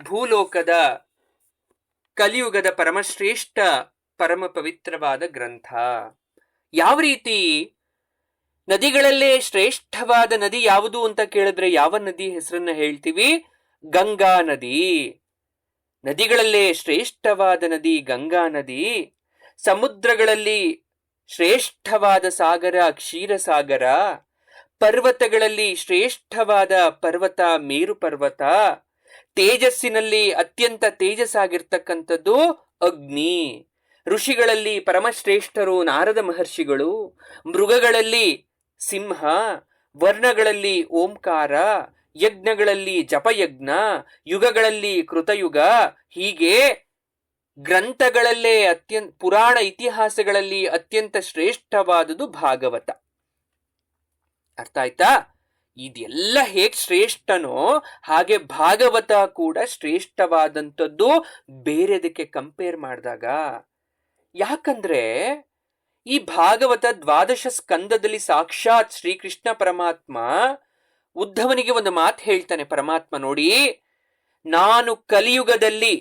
ಭೂಲೋಕದ ಕಲಿಯುಗದ ಪರಮಶ್ರೇಷ್ಠ ಪರಮ ಪವಿತ್ರವಾದ ಗ್ರಂಥ. ಯಾವ ರೀತಿ ನದಿಗಳಲ್ಲೇ ಶ್ರೇಷ್ಠವಾದ ನದಿ ಯಾವುದು ಅಂತ ಕೇಳಿದ್ರೆ ಯಾವ ನದಿ ಹೆಸರನ್ನ ಹೇಳ್ತೀವಿ? ಗಂಗಾ ನದಿ. ನದಿಗಳಲ್ಲೇ ಶ್ರೇಷ್ಠವಾದ ನದಿ ಗಂಗಾ ನದಿ. ಸಮುದ್ರಗಳಲ್ಲಿ ಶ್ರೇಷ್ಠವಾದ ಸಾಗರ ಕ್ಷೀರಸಾಗರ. ಪರ್ವತಗಳಲ್ಲಿ ಶ್ರೇಷ್ಠವಾದ ಪರ್ವತ ಮೇರು ಪರ್ವತ. ತೇಜಸ್ಸಿನಲ್ಲಿ ಅತ್ಯಂತ ತೇಜಸ್ಸಾಗಿರ್ತಕ್ಕಂಥದ್ದು ಅಗ್ನಿ. ಋಷಿಗಳಲ್ಲಿ ಪರಮಶ್ರೇಷ್ಠರು ನಾರದ ಮಹರ್ಷಿಗಳು. ಮೃಗಗಳಲ್ಲಿ ಸಿಂಹ. ವರ್ಣಗಳಲ್ಲಿ ಓಂಕಾರ. ಯಜ್ಞಗಳಲ್ಲಿ ಜಪಯಜ್ಞ. ಯುಗಗಳಲ್ಲಿ ಕೃತಯುಗ. ಹೀಗೆ ಗ್ರಂಥಗಳಲ್ಲೇ ಪುರಾಣ ಇತಿಹಾಸಗಳಲ್ಲಿ ಅತ್ಯಂತ ಶ್ರೇಷ್ಠವಾದುದು ಭಾಗವತ. ಅರ್ಥ ಆಯ್ತಾ? ಇದೆಲ್ಲ ಹೇಗ್ ಶ್ರೇಷ್ಠನೋ ಹಾಗೆ ಭಾಗವತ ಕೂಡ ಶ್ರೇಷ್ಠವಾದಂಥದ್ದು ಬೇರೆದಕ್ಕೆ ಕಂಪೇರ್ ಮಾಡಿದಾಗ. ಯಾಕಂದ್ರೆ ಈ ಭಾಗವತ 12 ಸ್ಕಂದದಲ್ಲಿ ಸಾಕ್ಷಾತ್ ಶ್ರೀಕೃಷ್ಣ ಪರಮಾತ್ಮ ಉದ್ಧವನಿಗೆ ಒಂದು ಮಾತು ಹೇಳ್ತಾನೆ. ಪರಮಾತ್ಮ ನೋಡಿ, ನಾನು ಕಲಿಯುಗದಲ್ಲಿ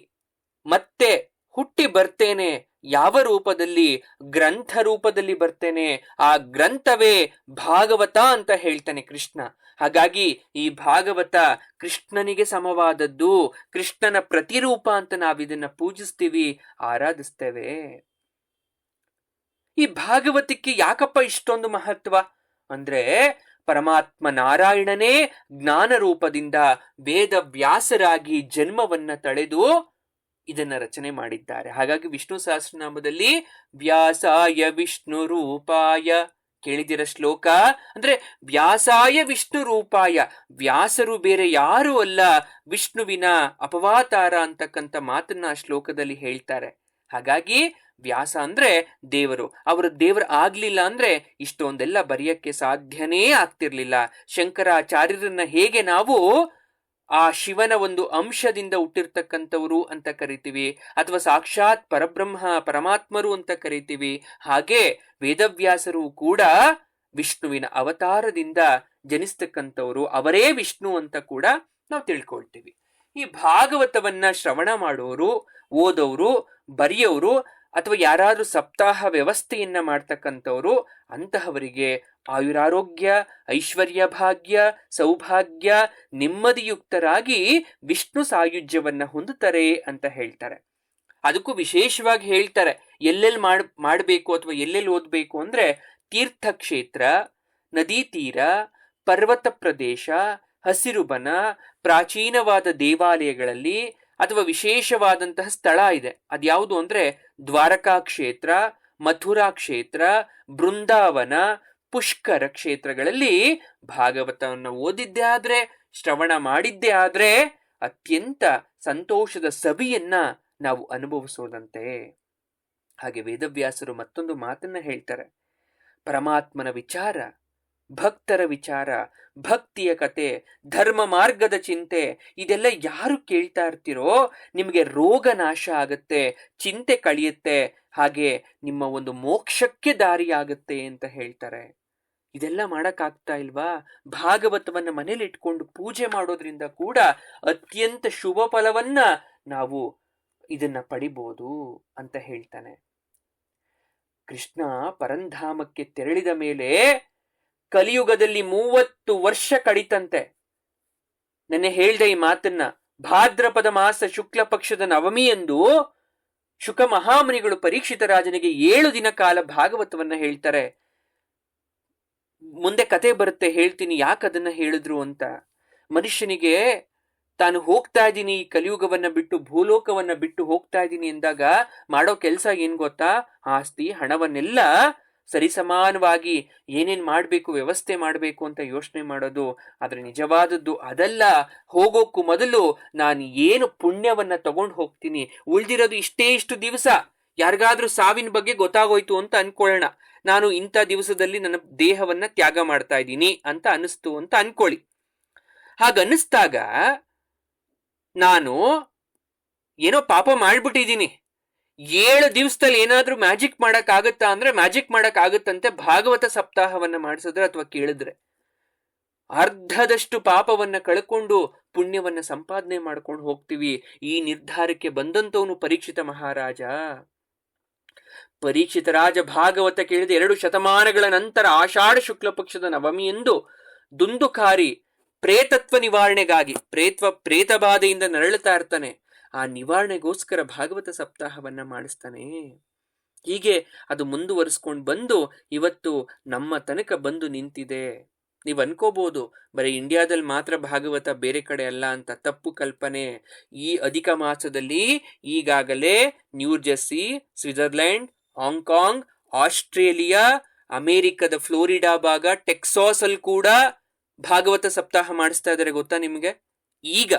ಮತ್ತೆ ಹುಟ್ಟಿ ಬರ್ತೇನೆ. ಯಾವ ರೂಪದಲ್ಲಿ? ಗ್ರಂಥ ರೂಪದಲ್ಲಿ ಬರ್ತೇನೆ. ಆ ಗ್ರಂಥವೇ ಭಾಗವತ ಅಂತ ಹೇಳ್ತಾನೆ ಕೃಷ್ಣ. ಹಾಗಾಗಿ ಈ ಭಾಗವತ ಕೃಷ್ಣನಿಗೆ ಸಮವಾದದ್ದು, ಕೃಷ್ಣನ ಪ್ರತಿರೂಪ ಅಂತ ನಾವಿದನ್ನ ಪೂಜಿಸ್ತೀವಿ, ಆರಾಧಿಸ್ತೇವೆ. ಈ ಭಾಗವತಕ್ಕೆ ಯಾಕಪ್ಪ ಇಷ್ಟೊಂದು ಮಹತ್ವ ಅಂದ್ರೆ, ಪರಮಾತ್ಮ ನಾರಾಯಣನೇ ಜ್ಞಾನ ರೂಪದಿಂದ ವೇದವ್ಯಾಸರಾಗಿ ಜನ್ಮವನ್ನ ತಳೆದು ಇದನ್ನ ರಚನೆ ಮಾಡಿದ್ದಾರೆ. ಹಾಗಾಗಿ ವಿಷ್ಣು ಸಹಸ್ರನಾಮದಲ್ಲಿ ವ್ಯಾಸಾಯ ವಿಷ್ಣು ರೂಪಾಯ ಕೇಳಿದಿರ ಶ್ಲೋಕ ಅಂದ್ರೆ ವ್ಯಾಸಾಯ ವಿಷ್ಣು ರೂಪಾಯ. ವ್ಯಾಸರು ಬೇರೆ ಯಾರು ಅಲ್ಲ, ವಿಷ್ಣುವಿನ ಅಪವಾತಾರ ಅಂತಕ್ಕಂಥ ಮಾತನ್ನ ಶ್ಲೋಕದಲ್ಲಿ ಹೇಳ್ತಾರೆ. ಹಾಗಾಗಿ ವ್ಯಾಸ ಅಂದ್ರೆ ದೇವರು. ಅವರು ದೇವರು ಆಗ್ಲಿಲ್ಲ ಅಂದ್ರೆ ಇಷ್ಟೊಂದೆಲ್ಲ ಬರೆಯಕ್ಕೆ ಸಾಧ್ಯನೇ ಆಗ್ತಿರ್ಲಿಲ್ಲ. ಶಂಕರಾಚಾರ್ಯರನ್ನ ಹೇಗೆ ನಾವು ಆ ಶಿವನ ಒಂದು ಅಂಶದಿಂದ ಹುಟ್ಟಿರ್ತಕ್ಕಂಥವ್ರು ಅಂತ ಕರಿತೀವಿ, ಅಥವಾ ಸಾಕ್ಷಾತ್ ಪರಬ್ರಹ್ಮ ಪರಮಾತ್ಮರು ಅಂತ ಕರಿತೀವಿ, ಹಾಗೆ ವೇದವ್ಯಾಸರು ಕೂಡ ವಿಷ್ಣುವಿನ ಅವತಾರದಿಂದ ಜನಿಸ್ತಕ್ಕಂಥವ್ರು, ಅವರೇ ವಿಷ್ಣು ಅಂತ ಕೂಡ ನಾವು ತಿಳ್ಕೊಳ್ತೀವಿ. ಈ ಭಾಗವತವನ್ನ ಶ್ರವಣ ಮಾಡೋರು, ಓದೋರು, ಬರೆಯೋರು ಅಥವಾ ಯಾರಾದ್ರೂ ಸಪ್ತಾಹ ವ್ಯವಸ್ಥೆಯನ್ನ ಮಾಡ್ತಕ್ಕಂಥವ್ರು, ಅಂತಹವರಿಗೆ ಆಯುರಾರೋಗ್ಯ, ಐಶ್ವರ್ಯ ಭಾಗ್ಯ, ಸೌಭಾಗ್ಯ, ನೆಮ್ಮದಿಯುಕ್ತರಾಗಿ ವಿಷ್ಣು ಸಾಯುಜ್ಯವನ್ನ ಹೊಂದುತ್ತಾರೆ ಅಂತ ಹೇಳ್ತಾರೆ. ಅದಕ್ಕೂ ವಿಶೇಷವಾಗಿ ಹೇಳ್ತಾರೆ ಎಲ್ಲೆಲ್ಲಿ ಮಾಡಬೇಕು ಅಥವಾ ಎಲ್ಲೆಲ್ಲಿ ಓದಬೇಕು ಅಂದ್ರೆ ತೀರ್ಥಕ್ಷೇತ್ರ, ನದಿ ತೀರ, ಪರ್ವತ ಪ್ರದೇಶ, ಹಸಿರುಬನ, ಪ್ರಾಚೀನವಾದ ದೇವಾಲಯಗಳಲ್ಲಿ ಅಥವಾ ವಿಶೇಷವಾದಂತಹ ಸ್ಥಳ ಇದೆ. ಅದ್ಯಾವುದು ಅಂದ್ರೆ ದ್ವಾರಕಾ ಕ್ಷೇತ್ರ, ಮಥುರಾ ಕ್ಷೇತ್ರ, ಬೃಂದಾವನ, ಪುಷ್ಕರ ಕ್ಷೇತ್ರಗಳಲ್ಲಿ ಭಾಗವತವನ್ನು ಓದಿದ್ದೇ ಆದ್ರೆ, ಶ್ರವಣ ಮಾಡಿದ್ದೇ ಆದ್ರೆ ಅತ್ಯಂತ ಸಂತೋಷದ ಸವಿಯನ್ನ ನಾವು ಅನುಭವಿಸೋದಂತೆ. ಹಾಗೆ ವೇದವ್ಯಾಸರು ಮತ್ತೊಂದು ಮಾತನ್ನ ಹೇಳ್ತಾರೆ. ಪರಮಾತ್ಮನ ವಿಚಾರ, ಭಕ್ತರ ವಿಚಾರ, ಭಕ್ತಿಯ ಕತೆ, ಧರ್ಮ ಮಾರ್ಗದ ಚಿಂತೆ, ಇದೆಲ್ಲ ಯಾರು ಕೇಳ್ತಾ ಇರ್ತೀರೋ ನಿಮಗೆ ರೋಗ ನಾಶ ಆಗತ್ತೆ, ಚಿಂತೆ ಕಳಿಯುತ್ತೆ, ಹಾಗೆ ನಿಮ್ಮ ಒಂದು ಮೋಕ್ಷಕ್ಕೆ ದಾರಿ ಆಗತ್ತೆ ಅಂತ ಹೇಳ್ತಾರೆ. ಇದೆಲ್ಲ ಮಾಡಕ್ಕಾಗ್ತಾ ಇಲ್ವಾ? ಭಾಗವತವನ್ನ ಮನೇಲಿ ಇಟ್ಕೊಂಡು ಪೂಜೆ ಮಾಡೋದ್ರಿಂದ ಕೂಡ ಅತ್ಯಂತ ಶುಭ ಫಲವನ್ನ ನಾವು ಇದನ್ನ ಪಡಿಬಹುದು ಅಂತ ಹೇಳ್ತಾನೆ. ಕೃಷ್ಣ ಪರಂಧಾಮಕ್ಕೆ ತೆರಳಿದ ಮೇಲೆ ಕಲಿಯುಗದಲ್ಲಿ 30 ವರ್ಷ ಕಡಿತಂತೆ. ನೆನ್ನೆ ಹೇಳ್ದೆ ಈ ಮಾತನ್ನ. ಭಾದ್ರಪದ ಮಾಸ ಶುಕ್ಲ ಪಕ್ಷದ ನವಮಿಯಂದು ಶುಕ ಮಹಾಮುನಿಗಳು ಪರೀಕ್ಷಿತ ರಾಜನಿಗೆ 7 ದಿನ ಕಾಲ ಭಾಗವತವನ್ನ ಹೇಳ್ತಾರೆ. ಮುಂದೆ ಕತೆ ಬರುತ್ತೆ, ಹೇಳ್ತೀನಿ ಯಾಕದನ್ನ ಹೇಳಿದ್ರು ಅಂತ. ಮನುಷ್ಯನಿಗೆ ತಾನು ಹೋಗ್ತಾ ಇದ್ದೀನಿ, ಕಲಿಯುಗವನ್ನ ಬಿಟ್ಟು ಭೂಲೋಕವನ್ನ ಬಿಟ್ಟು ಹೋಗ್ತಾ ಇದ್ದೀನಿ ಎಂದಾಗ ಮಾಡೋ ಕೆಲಸ ಏನ್ ಗೊತ್ತಾ? ಆಸ್ತಿ ಹಣವನ್ನೆಲ್ಲ ಸರಿಸಮಾನವಾಗಿ ಏನೇನ್ ಮಾಡ್ಬೇಕು, ವ್ಯವಸ್ಥೆ ಮಾಡ್ಬೇಕು ಅಂತ ಯೋಚನೆ ಮಾಡೋದು. ಆದ್ರೆ ನಿಜವಾದದ್ದು ಅದಲ್ಲ. ಹೋಗೋಕ್ಕೂ ಮೊದಲು ನಾನು ಏನು ಪುಣ್ಯವನ್ನ ತಗೊಂಡು ಹೋಗ್ತೀನಿ, ಉಳ್ದಿರೋದು ಇಷ್ಟು ದಿವಸ. ಯಾರಿಗಾದ್ರೂ ಸಾವಿನ ಬಗ್ಗೆ ಗೊತ್ತಾಗೋಯ್ತು ಅಂತ ಅನ್ಕೊಳ್ಳೋಣ, ನಾನು ಇಂಥ ದಿವಸದಲ್ಲಿ ನನ್ನ ದೇಹವನ್ನ ತ್ಯಾಗ ಮಾಡ್ತಾ ಇದ್ದೀನಿ ಅಂತ ಅನಿಸ್ತು ಅಂತ ಅನ್ಕೊಳ್ಳಿ. ಹಾಗನ್ನಿಸ್ದಾಗ ನಾನು ಏನೋ ಪಾಪ ಮಾಡ್ಬಿಟ್ಟಿದ್ದೀನಿ, 7 ದಿವಸದಲ್ಲಿ ಏನಾದ್ರೂ ಮ್ಯಾಜಿಕ್ ಮಾಡಕ್ ಆಗತ್ತಾ ಅಂದ್ರೆ ಮ್ಯಾಜಿಕ್ ಮಾಡಕ್ ಆಗತ್ತಂತೆ ಭಾಗವತ ಸಪ್ತಾಹವನ್ನ ಮಾಡಿಸಿದ್ರೆ ಅಥವಾ ಕೇಳಿದ್ರೆ. ಅರ್ಧದಷ್ಟು ಪಾಪವನ್ನ ಕಳ್ಕೊಂಡು ಪುಣ್ಯವನ್ನ ಸಂಪಾದನೆ ಮಾಡ್ಕೊಂಡು ಹೋಗ್ತೀವಿ. ಈ ನಿರ್ಧಾರಕ್ಕೆ ಬಂದಂತವನು ಪರೀಕ್ಷಿತ ಮಹಾರಾಜ. ಪರೀಕ್ಷಿತ ರಾಜ ಭಾಗವತ ಕೇಳಿದ 2 ಶತಮಾನಗಳ ನಂತರ ಆಷಾಢ ಶುಕ್ಲ ಪಕ್ಷದ ನವಮಿಯೆಂದು ದುಂದುಕಾರಿ ಪ್ರೇತತ್ವ ನಿವಾರಣೆಗಾಗಿ ಪ್ರೇತಬಾಧೆಯಿಂದ ನರಳುತ್ತಾ ಇರ್ತಾನೆ. ಆ ನಿವಾರಣೆಗೋಸ್ಕರ ಭಾಗವತ ಸಪ್ತಾಹವನ್ನ ಮಾಡಿಸ್ತಾನೆ. ಹೀಗೆ ಅದು ಮುಂದುವರಿಸ್ಕೊಂಡು ಬಂದು ಇವತ್ತು ನಮ್ಮ ತನಕ ಬಂದು ನಿಂತಿದೆ. ನೀವು ಅನ್ಕೋಬಹುದು ಬರೀ ಇಂಡಿಯಾದಲ್ಲಿ ಮಾತ್ರ ಭಾಗವತ, ಬೇರೆ ಕಡೆ ಅಲ್ಲ ಅಂತ. ತಪ್ಪು ಕಲ್ಪನೆ. ಈ ಅಧಿಕ ಮಾಸದಲ್ಲಿ ಈಗಾಗಲೇ ನ್ಯೂಜೆರ್ಸಿ, ಸ್ವಿಟ್ಜರ್ಲೆಂಡ್, ಹಾಂಗ್ಕಾಂಗ್, ಆಸ್ಟ್ರೇಲಿಯಾ, ಅಮೆರಿಕದ ಫ್ಲೋರಿಡಾ ಭಾಗ, ಟೆಕ್ಸಾಸ್ ಅಲ್ಲಿ ಕೂಡ ಭಾಗವತ ಸಪ್ತಾಹ ಮಾಡಿಸ್ತಾ ಇದ್ದಾರೆ. ಗೊತ್ತಾ ನಿಮ್ಗೆ? ಈಗ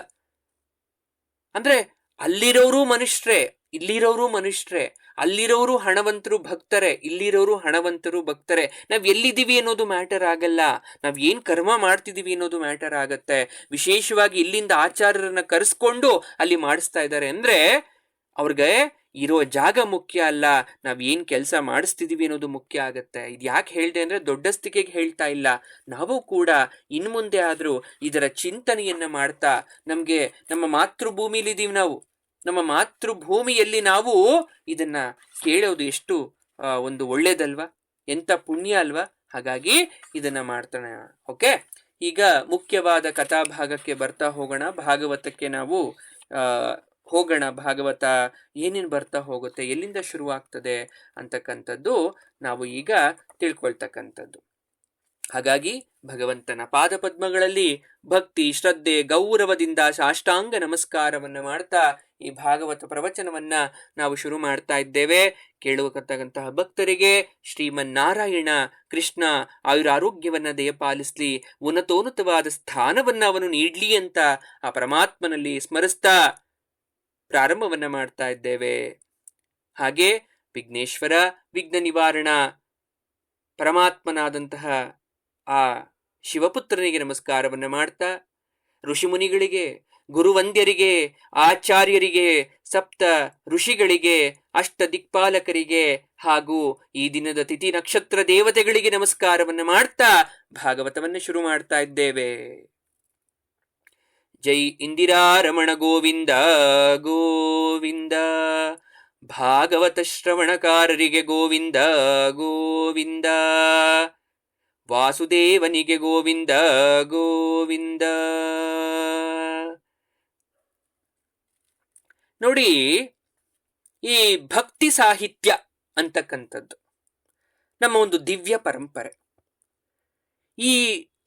ಅಂದ್ರೆ ಅಲ್ಲಿರೋರು ಮನುಷ್ಯರೇ, ಇಲ್ಲಿರೋರು ಮನುಷ್ಯರೇ. ಅಲ್ಲಿರೋರು ಹಣವಂತರು ಭಕ್ತರೆ, ಇಲ್ಲಿರೋರು ಹಣವಂತರು ಭಕ್ತರೆ. ನಾವ್ ಎಲ್ಲಿದ್ದೀವಿ ಅನ್ನೋದು ಮ್ಯಾಟರ್ ಆಗಲ್ಲ, ನಾವ್ ಏನ್ ಕರ್ಮ ಮಾಡ್ತಿದೀವಿ ಅನ್ನೋದು ಮ್ಯಾಟರ್ ಆಗತ್ತೆ. ವಿಶೇಷವಾಗಿ ಇಲ್ಲಿಂದ ಆಚಾರ್ಯರನ್ನ ಕರೆಸ್ಕೊಂಡು ಅಲ್ಲಿ ಮಾಡಿಸ್ತಾ ಇದ್ದಾರೆ ಅಂದ್ರೆ ಅವ್ರಿಗೆ ಇರೋ ಜಾಗ ಮುಖ್ಯ ಅಲ್ಲ, ನಾವ್ ಏನ್ ಕೆಲಸ ಮಾಡಿಸ್ತಿದೀವಿ ಅನ್ನೋದು ಮುಖ್ಯ ಆಗತ್ತೆ. ಇದು ಯಾಕೆ ಹೇಳ್ದೆ ಅಂದ್ರೆ ದೊಡ್ಡಸ್ತಿಕೆಗೆ ಹೇಳ್ತಾ ಇಲ್ಲ. ನಾವು ಕೂಡ ಇನ್ ಮುಂದೆ ಆದ್ರೂ ಇದರ ಚಿಂತನೆಯನ್ನ ಮಾಡ್ತಾ, ನಮ್ಗೆ ನಮ್ಮ ಮಾತೃಭೂಮಿಲಿದೀವಿ ನಾವು, ನಮ್ಮ ಮಾತೃಭೂಮಿಯಲ್ಲಿ ನಾವು ಇದನ್ನ ಕೇಳೋದು ಎಷ್ಟು ಒಂದು ಒಳ್ಳೇದಲ್ವಾ, ಎಂತ ಪುಣ್ಯ ಅಲ್ವಾ. ಹಾಗಾಗಿ ಇದನ್ನ ಮಾಡ್ತಾನೆ. ಓಕೆ, ಈಗ ಮುಖ್ಯವಾದ ಕಥಾಭಾಗಕ್ಕೆ ಬರ್ತಾ ಹೋಗೋಣ. ಭಾಗವತಕ್ಕೆ ನಾವು ಹೋಗೋಣ. ಭಾಗವತ ಏನೇನು ಬರ್ತಾ ಹೋಗುತ್ತೆ, ಎಲ್ಲಿಂದ ಶುರುವಾಗ್ತದೆ ಅಂತಕ್ಕಂಥದ್ದು ನಾವು ಈಗ ತಿಳ್ಕೊಳ್ತಕ್ಕಂಥದ್ದು. ಹಾಗಾಗಿ ಭಗವಂತನ ಪಾದಪದ್ಮಗಳಲ್ಲಿ ಭಕ್ತಿ, ಶ್ರದ್ಧೆ, ಗೌರವದಿಂದ ಸಾಷ್ಟಾಂಗ ನಮಸ್ಕಾರವನ್ನ ಮಾಡ್ತಾ ಈ ಭಾಗವತ ಪ್ರವಚನವನ್ನ ನಾವು ಶುರು ಮಾಡ್ತಾ ಇದ್ದೇವೆ. ಕೇಳುವತಕ್ಕಂತಹ ಭಕ್ತರಿಗೆ ಶ್ರೀಮನ್ನಾರಾಯಣ ಕೃಷ್ಣ ಆಯುರಾರೋಗ್ಯವನ್ನ ದಯಪಾಲಿಸ್ಲಿ, ಉನ್ನತೋನ್ನತವಾದ ಸ್ಥಾನವನ್ನ ಅವನು ನೀಡ್ಲಿ ಅಂತ ಆ ಪರಮಾತ್ಮನಲ್ಲಿ ಸ್ಮರಿಸ್ತಾ ಪ್ರಾರಂಭವನ್ನ ಮಾಡ್ತಾ ಇದ್ದೇವೆ. ಹಾಗೆ ವಿಘ್ನೇಶ್ವರ, ವಿಘ್ನ ನಿವಾರಣ ಪರಮಾತ್ಮನಾದಂತಹ ಆ ಶಿವಪುತ್ರನಿಗೆ ನಮಸ್ಕಾರವನ್ನ ಮಾಡ್ತಾ, ಋಷಿಮುನಿಗಳಿಗೆ, ಗುರುವಂದ್ಯರಿಗೆ, ಆಚಾರ್ಯರಿಗೆ, ಸಪ್ತ ಋಷಿಗಳಿಗೆ, ಅಷ್ಟ ದಿಕ್ಪಾಲಕರಿಗೆ ಹಾಗೂ ಈ ದಿನದ ತಿಥಿ ನಕ್ಷತ್ರ ದೇವತೆಗಳಿಗೆ ನಮಸ್ಕಾರವನ್ನ ಮಾಡ್ತಾ ಭಾಗವತವನ್ನ ಶುರು ಮಾಡ್ತಾ ಇದ್ದೇವೆ. ಜೈ ಇಂದಿರಾ ರಮಣ ಗೋವಿಂದ ಗೋವಿಂದ, ಭಾಗವತ ಶ್ರವಣಕಾರರಿಗೆ ಗೋವಿಂದ ಗೋವಿಂದ, ವಾಸುದೇವನಿಗೆ ಗೋವಿಂದ ಗೋವಿಂದ. ನೋಡಿ, ಈ ಭಕ್ತಿ ಸಾಹಿತ್ಯ ಅಂತಕ್ಕಂಥದ್ದು ನಮ್ಮ ಒಂದು ದಿವ್ಯ ಪರಂಪರೆ. ಈ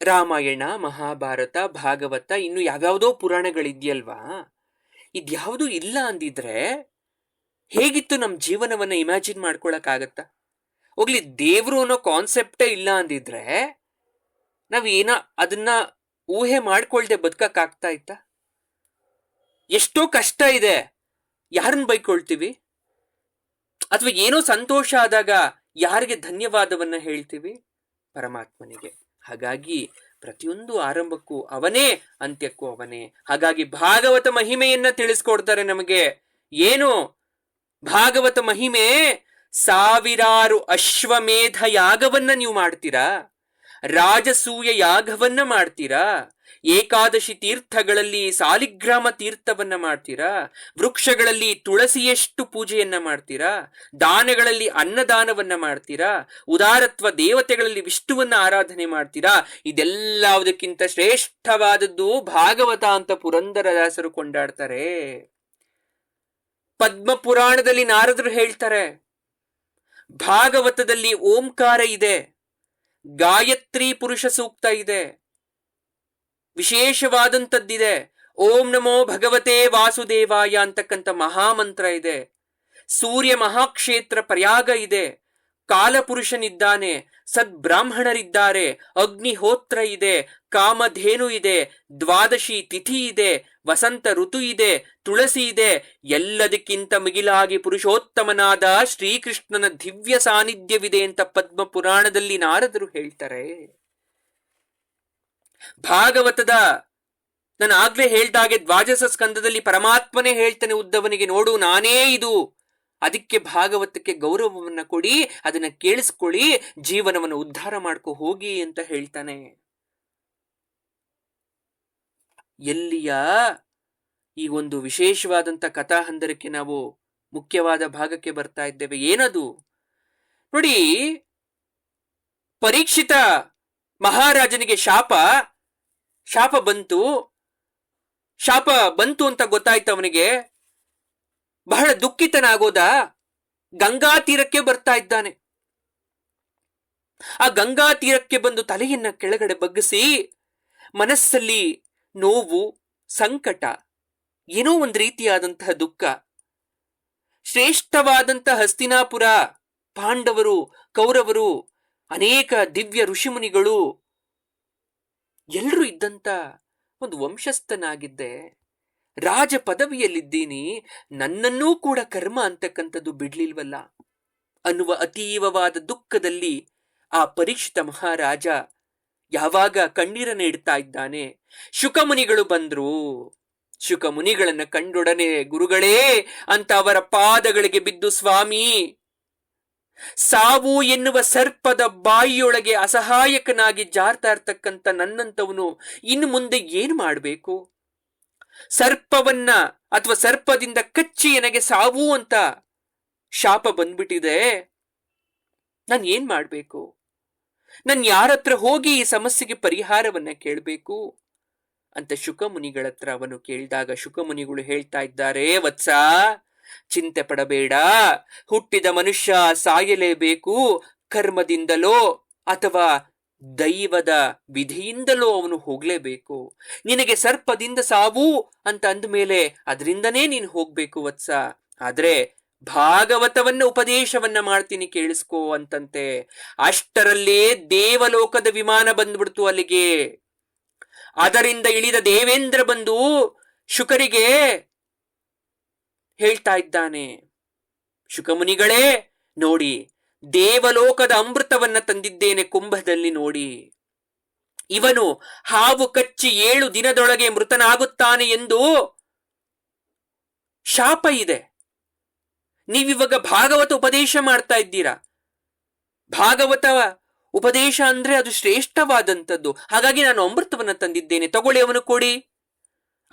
ರಾಮಾಯಣ, ಮಹಾಭಾರತ, ಭಾಗವತ, ಇನ್ನು ಯಾವ್ಯಾವುದೋ ಪುರಾಣಗಳಿದೆಯಲ್ವಾ, ಇದ್ಯಾವುದೂ ಇಲ್ಲ ಅಂದಿದ್ರೆ ಹೇಗಿತ್ತು ನಮ್ಮ ಜೀವನವನ್ನ ಇಮ್ಯಾಜಿನ್ ಮಾಡ್ಕೊಳಕ್ಕಾಗತ್ತ? ಹೋಗ್ಲಿ, ದೇವ್ರು ಅನ್ನೋ ಕಾನ್ಸೆಪ್ಟೇ ಇಲ್ಲ ಅಂದಿದ್ರೆ ನಾವೇನೋ ಅದನ್ನ ಊಹೆ ಮಾಡ್ಕೊಳ್ದೆ ಬದುಕಕ್ಕಾಗ್ತಾ ಇತ್ತ? ಎಷ್ಟೋ ಕಷ್ಟ ಇದೆ, ಯಾರನ್ನ ಬೈಕೊಳ್ತೀವಿ? ಅಥವಾ ಏನೋ ಸಂತೋಷ ಆದಾಗ ಯಾರಿಗೆ ಧನ್ಯವಾದವನ್ನ ಹೇಳ್ತೀವಿ? ಪರಮಾತ್ಮನಿಗೆ. ಹಾಗಾಗಿ ಪ್ರತಿಯೊಂದು ಆರಂಭಕ್ಕೂ ಅವನೇ, ಅಂತ್ಯಕ್ಕೂ ಅವನೇ. ಹಾಗಾಗಿ ಭಾಗವತ ಮಹಿಮೆಯನ್ನ ತಿಳಿಸ್ಕೊಡ್ತಾರೆ ನಮಗೆ. ಏನು ಭಾಗವತ ಮಹಿಮೆ? ಸಾವಿರಾರು ಅಶ್ವಮೇಧ ಯಾಗವನ್ನ ನೀವು ಮಾಡ್ತೀರಾ, ರಾಜಸೂಯ ಯಾಗವನ್ನ ಮಾಡ್ತೀರಾ, ಏಕಾದಶಿ ತೀರ್ಥಗಳಲ್ಲಿ ಸಾಲಿಗ್ರಾಮ ತೀರ್ಥವನ್ನ ಮಾಡ್ತೀರಾ, ವೃಕ್ಷಗಳಲ್ಲಿ ತುಳಸಿಯಷ್ಟು ಪೂಜೆಯನ್ನ ಮಾಡ್ತೀರಾ, ದಾನಗಳಲ್ಲಿ ಅನ್ನದಾನವನ್ನ ಮಾಡ್ತೀರಾ, ಉದಾರತ್ವ ದೇವತೆಗಳಲ್ಲಿ ವಿಷ್ಣುವನ್ನ ಆರಾಧನೆ ಮಾಡ್ತೀರಾ. ಇದೆಲ್ಲದಕ್ಕಿಂತ ಶ್ರೇಷ್ಠವಾದದ್ದು ಭಾಗವತ ಅಂತ ಪುರಂದರದಾಸರು ಕೊಂಡಾಡ್ತಾರೆ. ಪದ್ಮ ಪುರಾಣದಲ್ಲಿ ನಾರದರು ಹೇಳ್ತಾರೆ, ಭಾಗವತದಲ್ಲಿ ಓಂಕಾರ ಇದೆ, ಗಾಯತ್ರಿ ಪುರುಷ ಸೂಕ್ತ ಇದೆ, ವಿಶೇಷವಾದಂಥದ್ದಿದೆ, ಓಂ ನಮೋ ಭಗವತೆ ವಾಸುದೇವಾಯ ಅಂತಕ್ಕಂಥ ಮಹಾಮಂತ್ರ ಇದೆ, ಸೂರ್ಯ ಮಹಾಕ್ಷೇತ್ರ ಪ್ರಯಾಗ ಇದೆ, ಕಾಲಪುರುಷನಿದ್ದಾನೆ, ಸದ್ಬ್ರಾಹ್ಮಣರಿದ್ದಾರೆ, ಅಗ್ನಿಹೋತ್ರ ಇದೆ, ಕಾಮಧೇನು ಇದೆ, ದ್ವಾದಶಿ ತಿಥಿ ಇದೆ, ವಸಂತ ಋತು ಇದೆ, ತುಳಸಿ ಇದೆ. ಎಲ್ಲದಕ್ಕಿಂತ ಮಿಗಿಲಾಗಿ ಪುರುಷೋತ್ತಮನಾದ ಶ್ರೀಕೃಷ್ಣನ ದಿವ್ಯ ಸಾನ್ನಿಧ್ಯವಿದೆ ಅಂತ ಪದ್ಮ ಪುರಾಣದಲ್ಲಿ ನಾರದರು ಹೇಳ್ತಾರೆ. ಭಾಗವತದ ನಾನು ಆಗ್ಲೇ ಹೇಳ್ದಾಗೆ ದ್ವಾದಶ ಸ್ಕಂದದಲ್ಲಿ ಪರಮಾತ್ಮನೇ ಹೇಳ್ತಾನೆ ಉದ್ದವನಿಗೆ, ನೋಡು ನಾನೇ ಇದು. ಅದಕ್ಕೆ ಭಾಗವತಕ್ಕೆ ಗೌರವವನ್ನ ಕೊಡಿ, ಅದನ್ನ ಕೇಳಿಸ್ಕೊಳ್ಳಿ, ಜೀವನವನ್ನು ಉದ್ಧಾರ ಮಾಡ್ಕೊ ಹೋಗಿ ಅಂತ ಹೇಳ್ತಾನೆ. ಎಲ್ಲಿಯ ಈ ಒಂದು ವಿಶೇಷವಾದಂಥ ಕಥಾಹಂದರಕ್ಕೆ ನಾವು ಮುಖ್ಯವಾದ ಭಾಗಕ್ಕೆ ಬರ್ತಾ ಇದ್ದೇವೆ. ಏನದು ನೋಡಿ, ಪರೀಕ್ಷಿತ ಮಹಾರಾಜನಿಗೆ ಶಾಪ ಬಂತು. ಶಾಪ ಬಂತು ಅಂತ ಗೊತ್ತಾಯ್ತು ಅವನಿಗೆ. ಬಹಳ ದುಃಖಿತನಾಗೋದ. ಗಂಗಾ ತೀರಕ್ಕೆ ಬರ್ತಾ ಇದ್ದಾನೆ. ಆ ಗಂಗಾ ತೀರಕ್ಕೆ ಬಂದು ತಲೆಯನ್ನ ಕೆಳಗಡೆ ಬಗ್ಗಿಸಿ ಮನಸ್ಸಲ್ಲಿ ನೋವು, ಸಂಕಟ, ಏನೋ ಒಂದು ರೀತಿಯಾದಂತಹ ದುಃಖ. ಶ್ರೇಷ್ಠವಾದಂತಹ ಹಸ್ತಿನಾಪುರ, ಪಾಂಡವರು, ಕೌರವರು, ಅನೇಕ ದಿವ್ಯ ಋಷಿಮುನಿಗಳು ಎಲ್ಲರೂ ಇದ್ದಂತ ಒಂದು ವಂಶಸ್ಥನಾಗಿದ್ದೆ, ರಾಜ ಪದವಿಯಲ್ಲಿದ್ದೀನಿ, ನನ್ನನ್ನೂ ಕೂಡ ಕರ್ಮ ಅಂತಕ್ಕಂಥದ್ದು ಬಿಡ್ಲಿಲ್ವಲ್ಲ ಅನ್ನುವ ಅತೀವವಾದ ದುಃಖದಲ್ಲಿ ಆ ಪರೀಕ್ಷಿತ ಮಹಾರಾಜ ಯಾವಾಗ ಕಣ್ಣೀರನ್ನ ಇಡ್ತಾ ಇದ್ದಾನೆ. ಶುಕಮುನಿಗಳು ಬಂದ್ರು. ಶುಕಮುನಿಗಳನ್ನ ಕಂಡೊಡನೆ ಗುರುಗಳೇ ಅಂತ ಅವರ ಪಾದಗಳಿಗೆ ಬಿದ್ದು, ಸ್ವಾಮಿ, ಸಾವು ಎನ್ನುವ ಸರ್ಪದ ಬಾಯಿಯೊಳಗೆ ಅಸಹಾಯಕನಾಗಿ ಜಾರ್ತಾ ಇರ್ತಕ್ಕಂಥ ನನ್ನಂತವನು ಇನ್ನು ಮುಂದೆ ಏನು ಮಾಡಬೇಕು? ಸರ್ಪವನ್ನ ಅಥವಾ ಸರ್ಪದಿಂದ ಕಚ್ಚಿ ನನಗೆ ಸಾವು ಅಂತ ಶಾಪ ಬಂದ್ಬಿಟ್ಟಿದೆ. ನಾನು ಏನ್ ಮಾಡ್ಬೇಕು? ನಾನು ಯಾರತ್ರ ಹೋಗಿ ಈ ಸಮಸ್ಯೆಗೆ ಪರಿಹಾರವನ್ನ ಕೇಳಬೇಕು ಅಂತ ಶುಕಮುನಿಗಳ ಹತ್ರ ಅವನು ಕೇಳಿದಾಗ ಶುಕಮುನಿಗಳು ಹೇಳ್ತಾ ಇದ್ದಾರೆ, ವತ್ಸ, ಚಿಂತೆ ಪಡಬೇಡ. ಹುಟ್ಟಿದ ಮನುಷ್ಯ ಸಾಯಲೇಬೇಕು. ಕರ್ಮದಿಂದಲೋ ಅಥವಾ ದೈವದ ವಿಧಿಯಿಂದಲೋ ಅವನು ಹೋಗ್ಲೇಬೇಕು. ನಿನಗೆ ಸರ್ಪದಿಂದ ಸಾವು ಅಂತ ಅಂದ್ಮೇಲೆ ಅದರಿಂದನೇ ನೀನು ಹೋಗ್ಬೇಕು ವತ್ಸ. ಆದ್ರೆ ಭಾಗವತವನ್ನ ಉಪದೇಶವನ್ನ ಮಾಡ್ತೀನಿ ಕೇಳಿಸ್ಕೋ ಅಂತಂತೆ. ಅಷ್ಟರಲ್ಲೇ ದೇವಲೋಕದ ವಿಮಾನ ಬಂದ್ಬಿಡ್ತು ಅಲ್ಲಿಗೆ. ಅದರಿಂದ ಇಳಿದ ದೇವೇಂದ್ರ ಬಂದು ಶುಕರಿಗೆ ಹೇಳ್ತಾ ಇದ್ದಾನೆ, ಶುಕಮುನಿಗಳೇ ನೋಡಿ, ದೇವಲೋಕದ ಅಮೃತವನ್ನ ತಂದಿದ್ದೇನೆ ಕುಂಭದಲ್ಲಿ ನೋಡಿ. ಇವನು ಹಾವು ಕಚ್ಚಿ 7 ದಿನದೊಳಗೆ ಮೃತನಾಗುತ್ತಾನೆ ಎಂದು ಶಾಪ ಇದೆ. ನೀವಿವಾಗ ಭಾಗವತ ಉಪದೇಶ ಮಾಡ್ತಾ ಇದ್ದೀರಾ. ಭಾಗವತ ಉಪದೇಶ ಅಂದ್ರೆ ಅದು ಶ್ರೇಷ್ಠವಾದಂಥದ್ದು. ಹಾಗಾಗಿ ನಾನು ಅಮೃತವನ್ನ ತಂದಿದ್ದೇನೆ, ತಗೊಳ್ಳಿ, ಅವನು ಕೊಡಿ.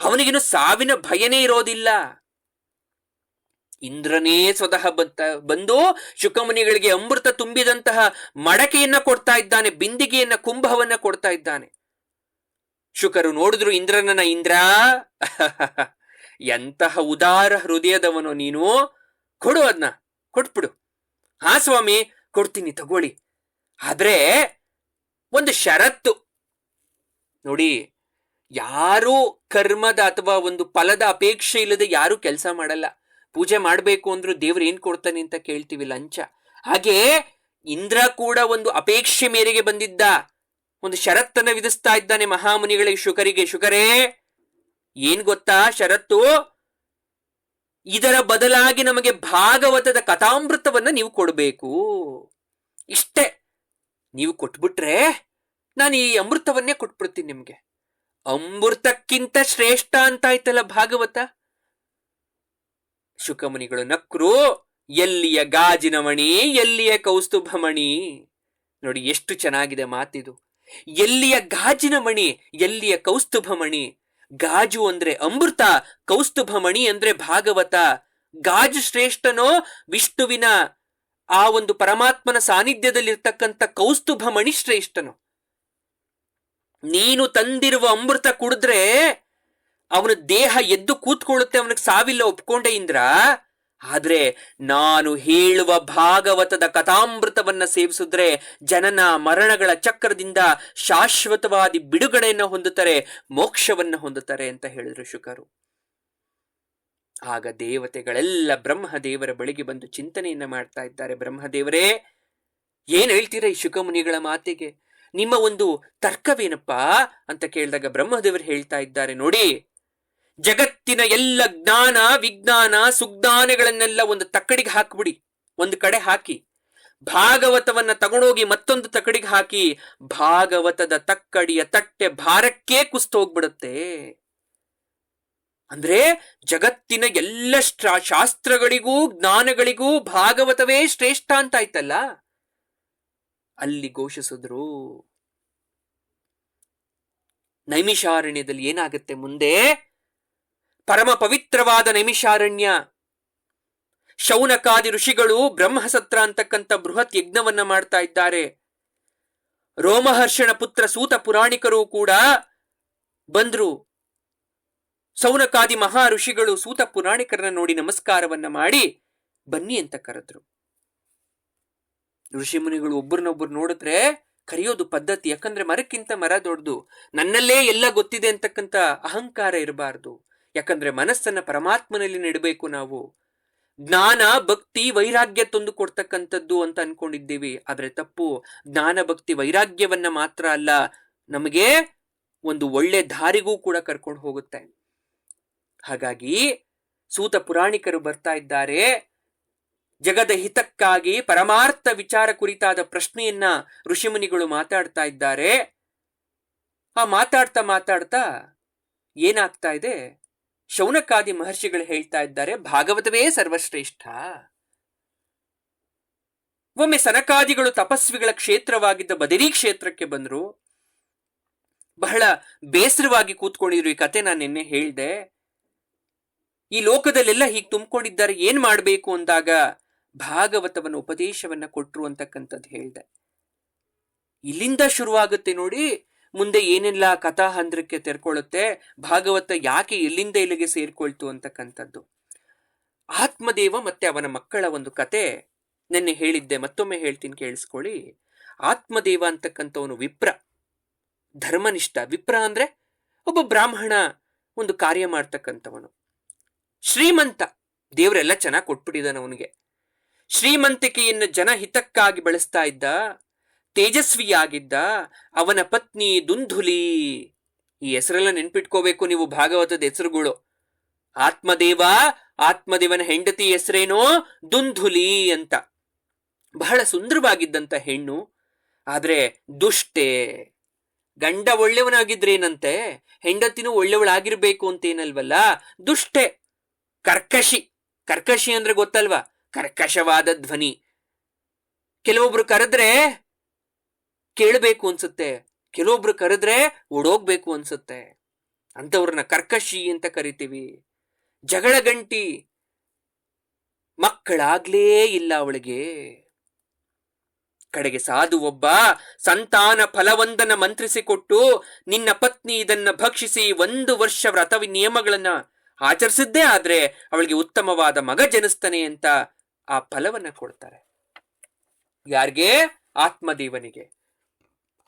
ಅವನಿಗೇನು ಸಾವಿನ ಭಯನೇ ಇರೋದಿಲ್ಲ. ಇಂದ್ರನೇ ಸ್ವತಃ ಬಂದು ಶುಕಮುನಿಗಳಿಗೆ ಅಮೃತ ತುಂಬಿದಂತಹ ಮಡಕೆಯನ್ನ ಕೊಡ್ತಾ ಇದ್ದಾನೆ, ಬಿಂದಿಗೆಯನ್ನ, ಕುಂಭವನ್ನ ಕೊಡ್ತಾ ಇದ್ದಾನೆ. ಶುಕರು ನೋಡಿದ್ರು ಇಂದ್ರನನ್ನ. ಇಂದ್ರ, ಎಂತಹ ಉದಾರ ಹೃದಯದವನು ನೀನು, ಕೊಡು, ಅದನ್ನ ಕೊಟ್ಬಿಡು. ಹಾ ಸ್ವಾಮಿ, ಕೊಡ್ತೀನಿ, ತಗೊಳ್ಳಿ. ಆದ್ರೆ ಒಂದು ಷರತ್ತು ನೋಡಿ, ಯಾರೂ ಕರ್ಮದ ಅಥವಾ ಒಂದು ಫಲದ ಅಪೇಕ್ಷೆ ಇಲ್ಲದೆ ಯಾರು ಕೆಲಸ ಮಾಡಲ್ಲ. ಪೂಜೆ ಮಾಡ್ಬೇಕು ಅಂದ್ರೂ ದೇವ್ರು ಏನ್ ಕೊಡ್ತಾನೆ ಅಂತ ಕೇಳ್ತೀವಿ, ಲಂಚ. ಹಾಗೆ ಇಂದ್ರ ಕೂಡ ಒಂದು ಅಪೇಕ್ಷೆ ಮೇರೆಗೆ ಬಂದಿದ್ದ. ಒಂದು ಷರತ್ತನ್ನ ವಿಧಿಸ್ತಾ ಇದ್ದಾನೆ ಮಹಾಮುನಿಗಳಿಗೆ, ಶುಕರಿಗೆ. ಶುಕರೇ, ಏನ್ ಗೊತ್ತಾ ಷರತ್ತು? ಇದರ ಬದಲಾಗಿ ನಮಗೆ ಭಾಗವತದ ಕಥಾಮೃತವನ್ನ ನೀವು ಕೊಡಬೇಕು. ಇಷ್ಟೇ. ನೀವು ಕೊಟ್ಬಿಟ್ರೆ ನಾನು ಈ ಅಮೃತವನ್ನೇ ಕೊಟ್ಬಿಡ್ತೀನಿ ನಿಮ್ಗೆ. ಅಮೃತಕ್ಕಿಂತ ಶ್ರೇಷ್ಠ ಅಂತಾಯ್ತಲ್ಲ ಭಾಗವತ. ಶುಕಮುನಿಗಳು ನಕ್ರು. ಎಲ್ಲಿಯ ಗಾಜಿನ ಮಣಿ, ಎಲ್ಲಿಯ ಕೌಸ್ತುಭಮಣಿ. ನೋಡಿ ಎಷ್ಟು ಚೆನ್ನಾಗಿದೆ ಮಾತಿದು. ಎಲ್ಲಿಯ ಗಾಜಿನ ಮಣಿ, ಎಲ್ಲಿಯ ಕೌಸ್ತುಭಮಣಿ. ಗಾಜು ಅಂದ್ರೆ ಅಮೃತ, ಕೌಸ್ತುಭಮಣಿ ಅಂದ್ರೆ ಭಾಗವತ. ಗಾಜು ಶ್ರೇಷ್ಠನೋ ವಿಷ್ಣುವಿನ ಆ ಒಂದು ಪರಮಾತ್ಮನ ಸಾನ್ನಿಧ್ಯದಲ್ಲಿರ್ತಕ್ಕಂಥ ಕೌಸ್ತುಭಮಣಿ ಶ್ರೇಷ್ಠನು. ನೀನು ತಂದಿರುವ ಅಮೃತ ಕುಡಿದ್ರೆ ಅವನ ದೇಹ ಎದ್ದು ಕೂತ್ಕೊಳ್ಳುತ್ತೆ, ಅವನಿಗೆ ಸಾವಿಲ್ಲ, ಒಪ್ಕೊಂಡೆ ಇಂದ್ರ. ಆದ್ರೆ ನಾನು ಹೇಳುವ ಭಾಗವತದ ಕಥಾಮೃತವನ್ನ ಸೇವಿಸಿದ್ರೆ ಜನನ ಮರಣಗಳ ಚಕ್ರದಿಂದ ಶಾಶ್ವತವಾದಿ ಬಿಡುಗಡೆಯನ್ನು ಹೊಂದುತ್ತಾರೆ, ಮೋಕ್ಷವನ್ನ ಹೊಂದುತ್ತಾರೆ ಅಂತ ಹೇಳಿದ್ರು ಶುಕರು. ಆಗ ದೇವತೆಗಳೆಲ್ಲ ಬ್ರಹ್ಮದೇವರ ಬಳಿಗೆ ಬಂದು ಚಿಂತನೆಯನ್ನ ಮಾಡ್ತಾ ಇದ್ದಾರೆ. ಬ್ರಹ್ಮದೇವರೇ, ಏನ್ ಹೇಳ್ತೀರಾ ಈ ಶುಕಮುನಿಗಳ ಮಾತಿಗೆ? ನಿಮ್ಮ ಒಂದು ತರ್ಕವೇನಪ್ಪಾ ಅಂತ ಕೇಳಿದಾಗ ಬ್ರಹ್ಮದೇವರು ಹೇಳ್ತಾ ಇದ್ದಾರೆ, ನೋಡಿ, ಜಗತ್ತಿನ ಎಲ್ಲ ಜ್ಞಾನ, ವಿಜ್ಞಾನ, ಸುಜ್ಞಾನಗಳನ್ನೆಲ್ಲ ಒಂದು ತಕ್ಕಡಿಗೆ ಹಾಕ್ಬಿಡಿ, ಒಂದು ಕಡೆ ಹಾಕಿ. ಭಾಗವತವನ್ನ ತಗೊಂಡೋಗಿ ಮತ್ತೊಂದು ತಕ್ಕಡಿಗೆ ಹಾಕಿ. ಭಾಗವತದ ತಕ್ಕಡಿಯ ತಟ್ಟೆ ಭಾರಕ್ಕೆ ಕುಸ್ತೋಗ್ಬಿಡುತ್ತೆ. ಅಂದ್ರೆ ಜಗತ್ತಿನ ಎಲ್ಲ ಶಾಸ್ತ್ರಗಳಿಗೂ ಜ್ಞಾನಗಳಿಗೂ ಭಾಗವತವೇ ಶ್ರೇಷ್ಠ ಅಂತ ಆಯ್ತಲ್ಲ. ಅಲ್ಲಿ ಘೋಷಿಸಿದ್ರು. ನೈಮಿಷಾರಣ್ಯದಲ್ಲಿ ಏನಾಗುತ್ತೆ ಮುಂದೆ? ಪರಮ ಪವಿತ್ರವಾದ ನೈಮಿಷಾರಣ್ಯ. ಶೌನಕಾದಿ ಋಷಿಗಳು ಬ್ರಹ್ಮಸತ್ರ ಅಂತಕ್ಕಂಥ ಬೃಹತ್ ಯಜ್ಞವನ್ನ ಮಾಡ್ತಾ ಇದ್ದಾರೆ. ರೋಮಹರ್ಷಣ ಪುತ್ರ ಸೂತ ಪುರಾಣಿಕರು ಕೂಡ ಬಂದ್ರು. ಶೌನಕಾದಿ ಮಹಾ ಋಷಿಗಳು ಸೂತ ಪುರಾಣಿಕರನ್ನ ನೋಡಿ ನಮಸ್ಕಾರವನ್ನ ಮಾಡಿ ಬನ್ನಿ ಅಂತ ಕರೆದ್ರು. ಋಷಿ ಮುನಿಗಳು ಒಬ್ಬರನ್ನೊಬ್ಬರು ನೋಡಿದ್ರೆ ಕರೆಯೋದು ಪದ್ಧತಿ. ಯಾಕಂದ್ರೆ ಮರಕ್ಕಿಂತ ಮರ ದೊಡ್ಡದು, ನನ್ನಲ್ಲೇ ಎಲ್ಲ ಗೊತ್ತಿದೆ ಅಂತಕ್ಕಂಥ ಅಹಂಕಾರ ಇರಬಾರ್ದು. ಯಾಕಂದ್ರೆ ಮನಸ್ಸನ್ನ ಪರಮಾತ್ಮನಲ್ಲಿ ನೆಡಬೇಕು ನಾವು. ಜ್ಞಾನ ಭಕ್ತಿ ವೈರಾಗ್ಯ ತಂದು ಕೊಡ್ತಕ್ಕಂಥದ್ದು ಅಂತ ಅನ್ಕೊಂಡಿದ್ದೀವಿ, ಆದ್ರೆ ತಪ್ಪು. ಜ್ಞಾನ ಭಕ್ತಿ ವೈರಾಗ್ಯವನ್ನ ಮಾತ್ರ ಅಲ್ಲ, ನಮಗೆ ಒಂದು ಒಳ್ಳೆ ದಾರಿಗೂ ಕೂಡ ಕರ್ಕೊಂಡು ಹೋಗುತ್ತೆ. ಹಾಗಾಗಿ ಸೂತ ಪುರಾಣಿಕರು ಬರ್ತಾ ಇದ್ದಾರೆ. ಜಗದ ಹಿತಕ್ಕಾಗಿ ಪರಮಾರ್ಥ ವಿಚಾರ ಕುರಿತಾದ ಪ್ರಶ್ನೆಯನ್ನ ಋಷಿಮುನಿಗಳು ಮಾತಾಡ್ತಾ ಇದ್ದಾರೆ. ಆ ಮಾತಾಡ್ತಾ ಏನಾಗ್ತಾ ಇದೆ? ಶೌನಕಾದಿ ಮಹರ್ಷಿಗಳು ಹೇಳ್ತಾ ಇದ್ದಾರೆ, ಭಾಗವತವೇ ಸರ್ವಶ್ರೇಷ್ಠ. ಒಮ್ಮೆ ಸನಕಾದಿಗಳು ತಪಸ್ವಿಗಳ ಕ್ಷೇತ್ರವಾಗಿದ್ದ ಬದರಿ ಕ್ಷೇತ್ರಕ್ಕೆ ಬಂದ್ರು. ಬಹಳ ಬೇಸರವಾಗಿ ಕೂತ್ಕೊಂಡಿದ್ರು. ಈ ಕತೆ ನಾನು ನಿನ್ನೆ ಹೇಳ್ದೆ. ಈ ಲೋಕದಲ್ಲೆಲ್ಲ ಹೀಗೆ ತುಂಬಿಕೊಂಡಿದ್ದಾರೆ, ಏನ್ ಮಾಡ್ಬೇಕು ಅಂದಾಗ ಭಾಗವತವನ್ನ ಉಪದೇಶವನ್ನ ಕೊಟ್ರು ಅಂತಕ್ಕಂಥದ್ದು ಹೇಳ್ದೆ. ಇಲ್ಲಿಂದ ಶುರುವಾಗುತ್ತೆ ನೋಡಿ, ಮುಂದೆ ಏನೆಲ್ಲ ಕಥಾ ಹಂದ್ರಕ್ಕೆ ತೆರ್ಕೊಳ್ಳುತ್ತೆ. ಭಾಗವತ ಯಾಕೆ ಎಲ್ಲಿಂದ ಇಲ್ಲಿಗೆ ಸೇರ್ಕೊಳ್ತು ಅಂತಕ್ಕಂಥದ್ದು. ಆತ್ಮದೇವ ಮತ್ತೆ ಅವನ ಮಕ್ಕಳ ಒಂದು ಕತೆ ನೆನ್ನೆ ಹೇಳಿದ್ದೆ, ಮತ್ತೊಮ್ಮೆ ಹೇಳ್ತೀನಿ ಕೇಳಿಸ್ಕೊಳ್ಳಿ. ಆತ್ಮದೇವ ಅಂತಕ್ಕಂಥವನು ವಿಪ್ರ, ಧರ್ಮನಿಷ್ಠ. ವಿಪ್ರ ಅಂದ್ರೆ ಒಬ್ಬ ಬ್ರಾಹ್ಮಣ, ಒಂದು ಕಾರ್ಯ ಮಾಡ್ತಕ್ಕಂಥವನು. ಶ್ರೀಮಂತ, ದೇವರೆಲ್ಲ ಚೆನ್ನಾಗಿ ಕೊಟ್ಬಿಟ್ಟಿದ್ದಾನೆ ಅವನಿಗೆ. ಶ್ರೀಮಂತಿಕೆಯನ್ನು ಜನ ಹಿತಕ್ಕಾಗಿ ಬಳಸ್ತಾ ಇದ್ದ, ತೇಜಸ್ವಿಯಾಗಿದ್ದ. ಅವನ ಪತ್ನಿ ದುಂಧುಲಿ. ಈ ಹೆಸರೆಲ್ಲ ನೆನ್ಪಿಟ್ಕೋಬೇಕು ನೀವು, ಭಾಗವತದ ಹೆಸರುಗಳು. ಆತ್ಮದೇವನ ಹೆಂಡತಿ ಹೆಸರೇನೋ ದುಂಧುಲಿ ಅಂತ. ಬಹಳ ಸುಂದರವಾಗಿದ್ದಂತ ಹೆಣ್ಣು, ಆದ್ರೆ ದುಷ್ಟೆ. ಗಂಡ ಒಳ್ಳೆಯವನಾಗಿದ್ರೇನಂತೆ, ಹೆಂಡತಿನೂ ಒಳ್ಳೆಯವಳಾಗಿರ್ಬೇಕು ಅಂತೇನಲ್ವಲ್ಲ, ದುಷ್ಟೆ. ಕರ್ಕಶಿ ಅಂದ್ರೆ ಗೊತ್ತಲ್ವಾ, ಕರ್ಕಶವಾದ ಧ್ವನಿ. ಕೆಲವೊಬ್ರು ಕರೆದ್ರೆ ಕೇಳಬೇಕು ಅನ್ಸುತ್ತೆ, ಕೆಲವೊಬ್ರು ಕರೆದ್ರೆ ಓಡೋಗ್ಬೇಕು ಅನ್ಸುತ್ತೆ. ಅಂತವ್ರನ್ನ ಕರ್ಕಶಿ ಅಂತ ಕರಿತೀವಿ. ಜಗಳ ಗಂಟಿ. ಮಕ್ಕಳಾಗ್ಲೇ ಇಲ್ಲ ಅವಳಿಗೆ. ಕಡೆಗೆ ಸಾಧು ಒಬ್ಬ ಸಂತಾನ ಫಲವೊಂದನ್ನ ಮಂತ್ರಿಸಿಕೊಟ್ಟು, ನಿನ್ನ ಪತ್ನಿ ಇದನ್ನ ಭಕ್ಷಿಸಿ 1 ವರ್ಷ ವ್ರತ ನಿಯಮಗಳನ್ನ ಆಚರಿಸಿದ್ದೇ ಆದ್ರೆ ಅವಳಿಗೆ ಉತ್ತಮವಾದ ಮಗ ಜನಿಸ್ತಾನೆ ಅಂತ ಆ ಫಲವನ್ನ ಕೊಡ್ತಾರೆ. ಯಾರಿಗೆ? ಆತ್ಮದೇವನಿಗೆ.